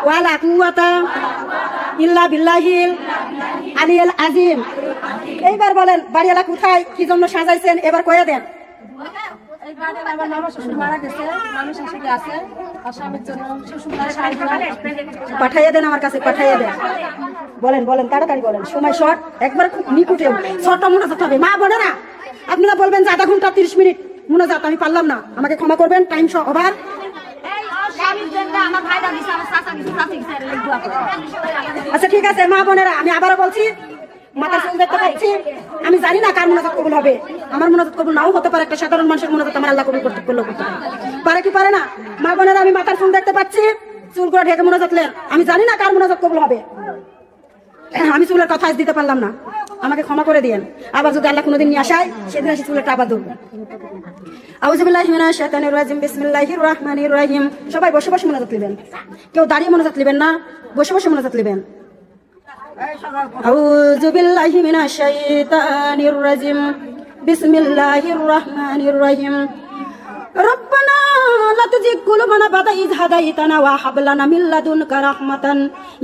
ওয়া লা কুওয়াতা ইল্লা বিল্লাহিল আলিয়্যিল আযীম। এইবার বলেন বাড়িওয়ালা কোথায়, কি জন্য সাজাইছেন, এবার কয়ে দেন। পাঠাইয়া দেন আমার কাছে, পাঠাইয়া দেন। বলেন বলেন তাড়াতাড়ি বলেন, সময় শর্ট, একবার খুব নিকুটে শর্টটা মোনাজাত হবে। মা বোনেরা আপনারা বলবেন যে আধা ঘন্টা 30 মিনিট মোনাজাত, আমি পারলাম না, আমাকে ক্ষমা করবেন, টাইম ওভার। আচ্ছা ঠিক আছে মা বোনেরা, আমি আবারও বলছি, মাথার চুল দেখতে পাচ্ছি, আমি জানি না কার মোনাজাত কবুল হবে, আমার মোনাজাত কবুল নাও হতে পারে, একটা সাধারণ মানুষের মোনাজাত আমার আল্লাহ কবুল করতে করলেও করতে পারে কি পারে না। মা বোনেরা আমি মাথার চুল দেখতে পাচ্ছি, চুলগুলো ঢেকে মোনাজাত লেন, আমি জানি না কার মোনাজাত কবুল হবে, আমি চুলের কথা আজ দিতে পারলাম না, আমাকে ক্ষমা করে দিয়েন। আবার যদি আল্লাহ কোনোদিন নিয়ে আসায় সেদিন আসি চুলেরটা আবার ধরবো। আউযু বিল্লাহি মিনাশ শাইতানির রাজিম বিসমিল্লাহির রহমানির রহিম। সবাই বসে বসে মোনাজাত নেবেন, কেউ দাঁড়িয়ে মোনাজাত নেবেন না, বসে বসে মোনাজাত নেবেন। আউযু বিল্লাহি মিনাশ শাইতানির রাজিম বিসমিল্লাহির রহমানির রহিম। রব্বানা লা তুজিগ কুলুবানা বাদা ইয হাদাইতানা ওয়া হাব লানা মিন লাদুনকা রাহমাতান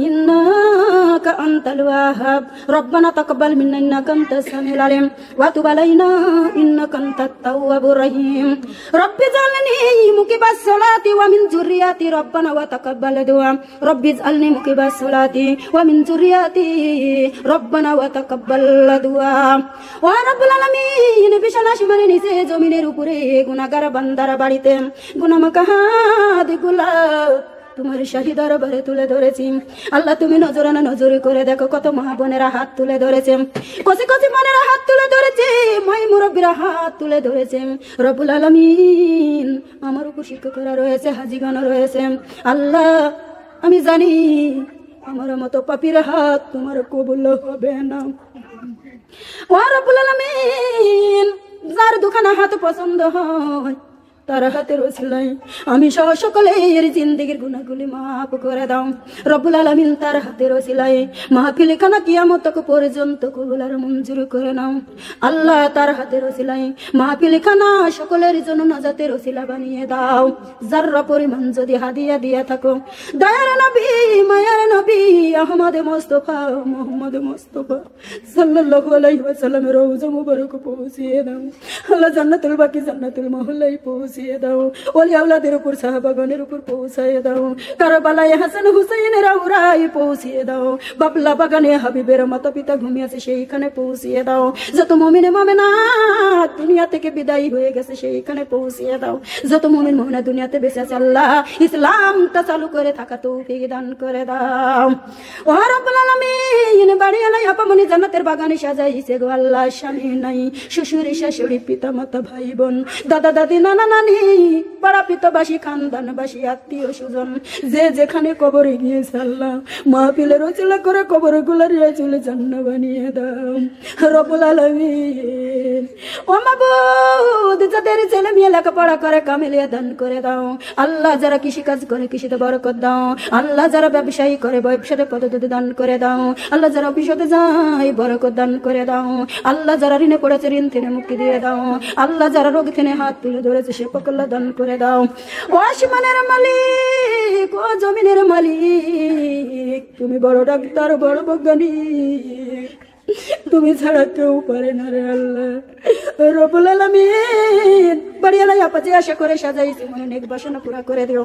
ইন্নাকা আনতাল ওয়াহ্হাব। রব্বানা তাকাব্বাল মিন্না ইন্নাকা আনতাস সামিউল আলিম ওয়া তুব আলাইনা ইন্নাকা আনতাত তাওয়াবুর রহিম। রব্বি জালনি মুকিবাস সালাতি ওয়া মিন যুররিয়াতি রব্বানা ওয়া তাকাব্বাল দুআ। রব্বি জালনি মুকিবাস সালাতি ওয়া মিন যুররিয়াতি রব্বানা ওয়া তাকাব্বাল দুআ। ওয়া রাব্বুল আলামিন বিশাল আসমানের নিচে জমিনের উপরে গুনাহগার বান্দারা বাড়িতে গুনাহমাখা হাতগুলা তোমার শাহী দরবারে তুলে ধরেছি। আল্লাহ তুমি নজরানা নজর করে দেখো, কত মা বোনেরা হাত তুলে ধরেছে, কচি কচি বোনেরা হাত তুলে ধরেছে, মাই মুরব্বীরা হাত তুলে ধরেছে। রব্বুল আলামিন আমার উপর শিক্ষকরা রয়েছে, হাজিগান রয়েছে। আল্লাহ আমি জানি আমার মতো পাপীর হাত তোমার কবুল হবে না। ও রব্বুল আলামিন যার দুখানা হাত পছন্দ হয় তার হাতের ওসিলায় আমি সহ সকলের জিন্দেগির গুনাহগুলি মাফ করে দাও। রব্বুল আলামিন তার হাতের ওসিলায় মাহফিলখানা কিয়ামত পর্যন্ত কবুল আর মঞ্জুর করে নাও। আল্লাহ তার হাতের ওসিলায় মাহফিলখানা সকলের জন্য নাজাতের ওসিলা বানিয়ে দাও। যাররা পরিমাণ যদি হাদিয়া দিয়ে থাকো, দয়ার নবী মায়ার নবী আহমদ মুস্তাফা মুহাম্মদ মুস্তাফা সাল্লাল্লাহু আলাইহি ওয়াসাল্লামের রওজা মুবারক পৌঁছিয়ে দাও। আল্লাহ জান্নাতুল বাকি জান্নাতুল মাহলাই পৌঁছিয়ে দাও। ওলি আওলাদের উপর সাহাবাগণের উপর পৌঁছিয়ে দাও। কারবালায় হাসান হুসাইনের রওরায় পৌঁছিয়ে দাও। বাবলা বাগানে হাবিবের মাতা পিতা ঘুমিয়েছে সেইখানে পৌঁছিয়ে দাও। যত মুমিন মুমিনা দুনিয়া থেকে বিদায় হয়ে গেছে সেইখানে পৌঁছিয়ে দাও। যত মুমিন মুমিনা দুনিয়াতে বেঁচে আছে আল্লাহ ইসলামটা চালু করে থাকা তৌফিক দান করে দাও। ও রব্বুল আলামিন বাড়ি আলাই আপামনি জান্নাতের বাগানে সাজাইছে গো আল্লাহ। স্বামী নাই, শ্বশুর শাশুড়ি, পিতা মাতা, ভাই বোন, দাদা দাদি, নানা নানি, পাড়া পিতাবাসী, খানদানবাসী, আত্মীয় স্বজন যে যেখানে কবরে গিয়েছে আল্লাহ মাহফিলের ওসিলা করে কবর গুলার চলে জান্নাত বানিয়ে দাও। রব্বুল আলামিন ও মাবুদ যাদের ছেলে মেয়ে লেখাপড়া করে কামিলিয়া দান করে দাও আল্লাহ। যারা কৃষি কাজ করে কৃষিতে বরকত দাও আল্লাহ। যারা ব্যবসায়ী করে ব্যবসাতে পদ্ধতি দান করে দাও আল্লাহ। যারা অফিসতে যায় বরকত দান করে দাও আল্লাহ। যারা ঋণে পড়েছে ঋণ থেকে মুক্তি দিয়ে দাও আল্লাহ। যারা রোগ থেকে হাত তুলে ধরেছে সে পকল্লা দান করে দাও। ও আসমানের মালিক ও জমিনের মালিক তুমি বড় ডাক্তার বড় বৈজ্ঞানিক, তুমি ছাড়া কেউ পারে না রে আল্লাহ। রব্বুল আলামিন বাড়িওয়ালাই আপাচে আশা করে সাজাইছি মনে নেক বাসনা পুরা করে দিও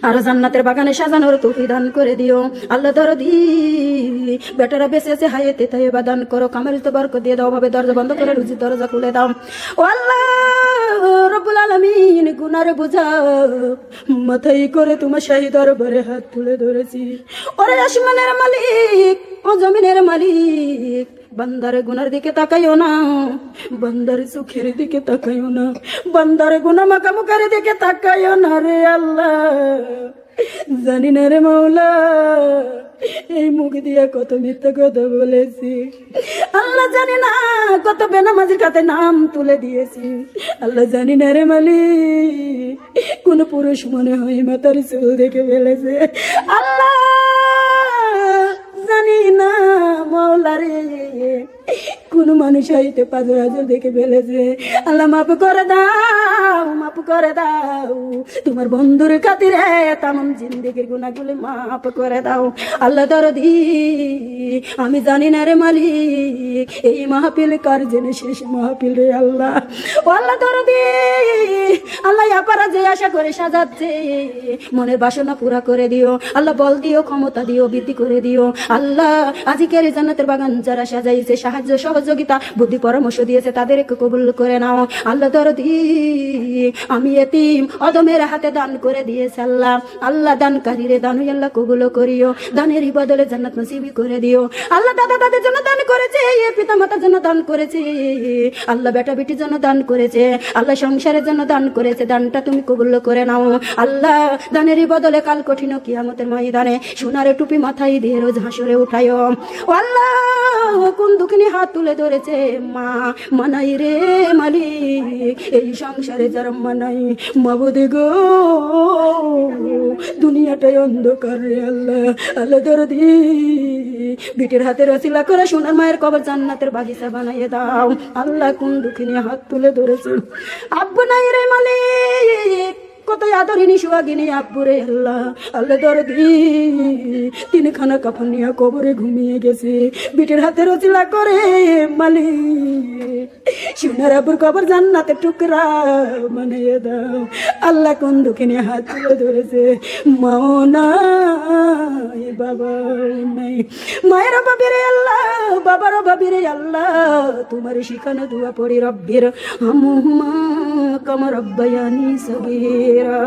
আর জান্নাতের বাগানে সাজানোর তৌফিক দান করে দিও আল্লাহ। দরদি বেটারা বেঁচে আছে হায়াতে তাইবা দান করো, কামাল তো বরকত দিয়ে দাও, ভাবে দরজা বন্ধ করে রুজি দরজা খুলে দাও। ও আল্লাহ রব্বুল আলামিন গুনার বোঝা মাথায় করে তোমার শাহী দরবারে হাত তুলে ধরেছি। ওরে আসমানের মালিক ও জমিনের মালিক বান্দারে গুনার দিকে তাকাইও না, বান্দারে সুখের দিকে তাকাইও না, বান্দারে গুনা মাকামুকার দিকে তাকাইও না রে আল্লাহ। জানি না রে মাওলা এই মুখ দিয়া কত মিথ্যা কথা বলেছি আল্লাহ। জানি না কত বেনামাজির কাছে নাম তুলে দিয়েছি আল্লাহ। জানি না রে মালিক কোন পুরুষ মনে হয় মাথার চুল দেখে ফেলেছে আল্লাহ। জানি না মাওলা রে কোন মানুষ হইতে ৫,০০০ দেখে ফেলেছে আল্লাহ। মাফ করে দাও মাফ করে দাও তোমার বন্ধুর খাতিরে তামাম জিন্দেগির গুনাহগুলো মাফ করে দাও আল্লাহ। দরদি আমি জানি না রে মালিক এই মাহফিল কার জন্য শেষ মাহফিল রে আল্লাহ। ও আল্লাহ দরদি আল্লাহ আপারা যে আশা করে সাজাচ্ছে মনের বাসনা পুরা করে দিও আল্লাহ। বল দিও ক্ষমতা দিও বৃদ্ধি করে দিও আল্লাহ। আজকের জান্নাতের বাগান যারা সাজাইছে সাহায্য সহযোগিতা বুদ্ধি পরামর্শ দিয়েছে তাদেরকে কবুল করে নাও আল্লাহ। দরদি আমি এতিম অদমের হাতে দান করে দিয়েছে আল্লাহ। আল্লাহ দানকারীরে দান আল্লাহ কবুল করিও, দানের বদলে জান্নাত নসিবি করে দিও আল্লাহ। দাদা দাদের জন্য দান করেছে, পিতা মাতার জন্য দান করেছে আল্লাহ, বেটা বেটির জন্য দান করেছে আল্লাহ, সংসারের জন্য দান করেছে, দানটা তুমি কবুল করে নাও আল্লাহ। দানের বদলে কাল কঠিন কিয়ামতের ময়দানে সোনার টুপি মাথায় দিয়ে রোজ হাসরে উঠায়ো আল্লাহ। কোন দুঃখিনী হাত তুলে ধরেছে মা মানাই রে মালিক এই সংসারে যারা মানাই মাবুদ গো দুনিয়াটাই অন্ধকার রে আল্লাহ। আল্লাহ দরদি বিটির হাতের ওসিলা করে সোনার মায়ের কবর জান্নাতের বাগিচা বানাইয়ে দাও আল্লাহ। কোন দুঃখিনী হাত তুলে ধরেছে আব্বু নাই রে মালিক কত আদরিনী সুহাগিনী আব্বুরে আল্লাহ। আল্লাহ দরদি 3 খানা কাফন নিয়ে কবরে ঘুমিয়ে গেছে বিটির হাতের ওসিলা করে মালিক সোনার আব্বুর কবর জান্নাতের টুকরা বানাইয়ে দাও আল্লাহ। কোন দুঃখিনী হাত তুলে ধরেছে মাও নাই বাবা নাই, মায়ের বাবিরে আল্লাহ বাবার বাবিরে আল্লাহ। তোমার শিখানো দুয়া পড়ি রব্বির হামহুমা কামা রব্বায়ানি সগীরা।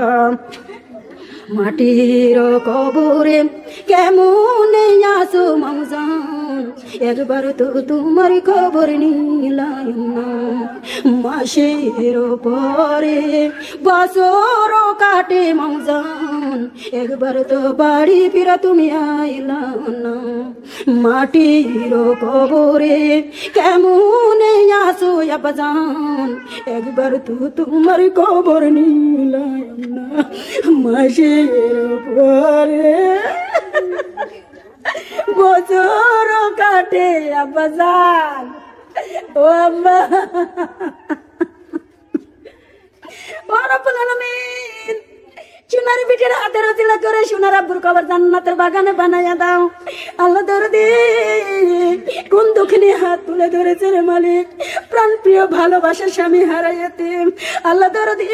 মাটির কবরে কেমন আসো মৌজান একবার তো তোমার খবর নিলাম না। মাসের পরে বছর কাটে মৌজান একবার তো বাড়ি ফিরা তুমি আইলা না। মাটির কবরে কেমন আসো আব্বাজান একবার তো তোমার খবর নিলাম না। মাসের পরে বছর কাটে আব্বাজান ও আম্মা। ও রব্বুল আলামিন সোনার বিটির হাতের ওসিলা করে সোনার আব্বুর কবর জান্নাতের বাগানে বানাইয়া দাও আল্লাহ। দরদি কোন দুঃখিনী হাত তুলে ধরেছে রে মালিক প্রাণ প্রিয় ভালোবাসার স্বামী হারাইয়াতে আল্লাহ। দরদি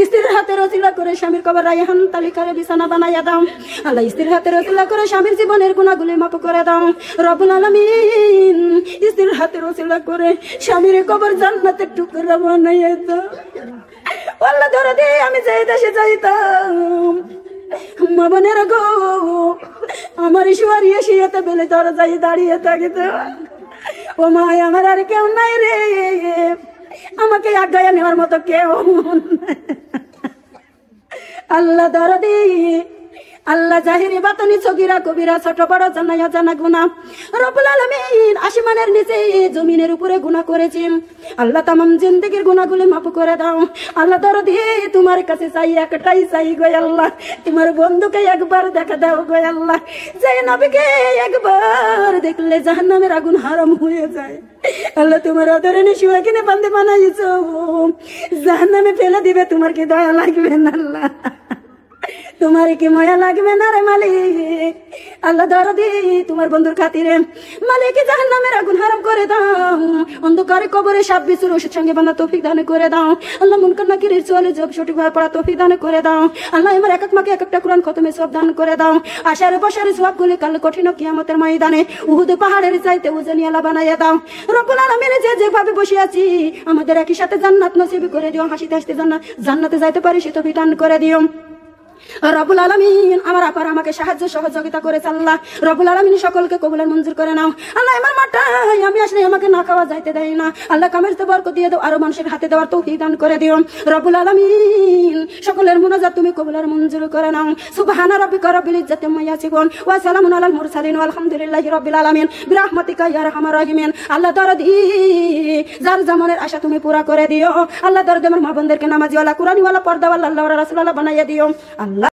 স্ত্রীর হাতের ওসিলা করে স্বামীর কবর রায়হান তালিকারে বিছানা বানাইয়া দাও আল্লাহ। স্ত্রীর হাতের ওসিলা করে স্বামীর জীবনের গুনাহগুলি মাফ করে দাও রব্বুল আলামিন। স্ত্রীর হাতের ওসিলা করে স্বামীর কবর জান্নাতের টুকরা বানাইয়া দাও আল্লাহ। দরদি আমি যে দেশে যাইতাম মা বোনের গো আমার ঈশ্বরী এসে বেলে দরজায় দাঁড়িয়ে থাকিত ও মা আমার আর কেউ নাই রে, আমাকে আজ্ঞায় নেওয়ার মতো কেউ। আল্লাহ দরদি আল্লাহ জাহিরি বাতনি সগীরা কবিরা ছোট বড় জানা অজানা গুনাহ রব্বুল আলামিন আসমানের নিচে জমিনের উপরে গুনাহ করেছি আল্লাহ তামাম জিন্দেগির গুনাহগুলি মাফ করে দাও আল্লাহ দরদি তোমার কাছে চাই একটাই চাই গো আল্লাহ তোমার বন্ধুকে একবার দেখা দাও গো আল্লাহ যে নবীকে একবার দেখলে জাহান্নামের আগুন হারাম হয়ে যায় আল্লাহ তোমার আদরের শিবা কিনে বান্দে বানাইছো জাহান্নামে ফেলে দিবে তোমার কি দয়া লাগবে না আল্লাহ তোমার কি মায়া লাগবে না রে মালিক আল্লাহ দরদি তোমার বন্ধুর খাতিরে মালিক জাহান্নামের আগুন হারাম করে দাও অন্ধকারে কবরে সাপ বিছুর ওষুধ সঙ্গে বাঁধা তৌফিক দান করে দাও আল্লাহ মুনকার নাকিরের চলে জব সঠিকভাবে পড়া তৌফিক দান করে দাও আল্লাহ আমার এক এক মাকে এক একটা কোরআন খতমে সব দান করে দাও আশার বসারে সবগুলি কাল কঠিন কিয়ামতের ময়দানে উহুদ পাহাড়ের চাইতে উজানি আলা বানাইয়া দাও রব্বুল আলামিন যেভাবে বসে আছি আমাদের একই সাথে জান্নাত নসিব করে দিও হাসিতে হাসিতে জান্নাতে যাইতে পারি সে তৌফিক দান করে দিও রব্বুল আলামিন আমার আপার আমাকে সাহায্য সহযোগিতা করেছে আল্লাহ রব্বুল আলামিন সকলকে কবুলের মঞ্জুর করে নাও আল্লাহ আমার মাটাই আমি আসলে আমাকে না খাওয়া যাইতে দেয় না আল্লাহ কামেরতে বরকত দিয়ে দাও আরো মানুষের হাতে দেওয়ার তৌফিক দান করে দিও রব্বুল আলামিন সকলের মুনাজাত তুমি কবুলের মঞ্জুর করে নাও সুবহানা রাব্বিকা রাব্বিল ইজ্জাতি আম্মা ইয়াসিফুন ওয়া সালামুন আলাল মুরসালিন আলহামদুলিল্লাহি রাব্বিল আলামিন বিরহমাতিকা ইয়া আরহামার রাহিমিন আল্লাহ দরদি যার জামানের আশা তুমি পুরা করে দিও আল্লাহ দরদি আমার মা বোনদেরকে নামাজি ওয়ালা কুরআনি ওয়ালা পর্দা ওয়ালা আল্লাহ ওয়া রাসূলুল্লাহ বানাইয়া দিও আল্লাহ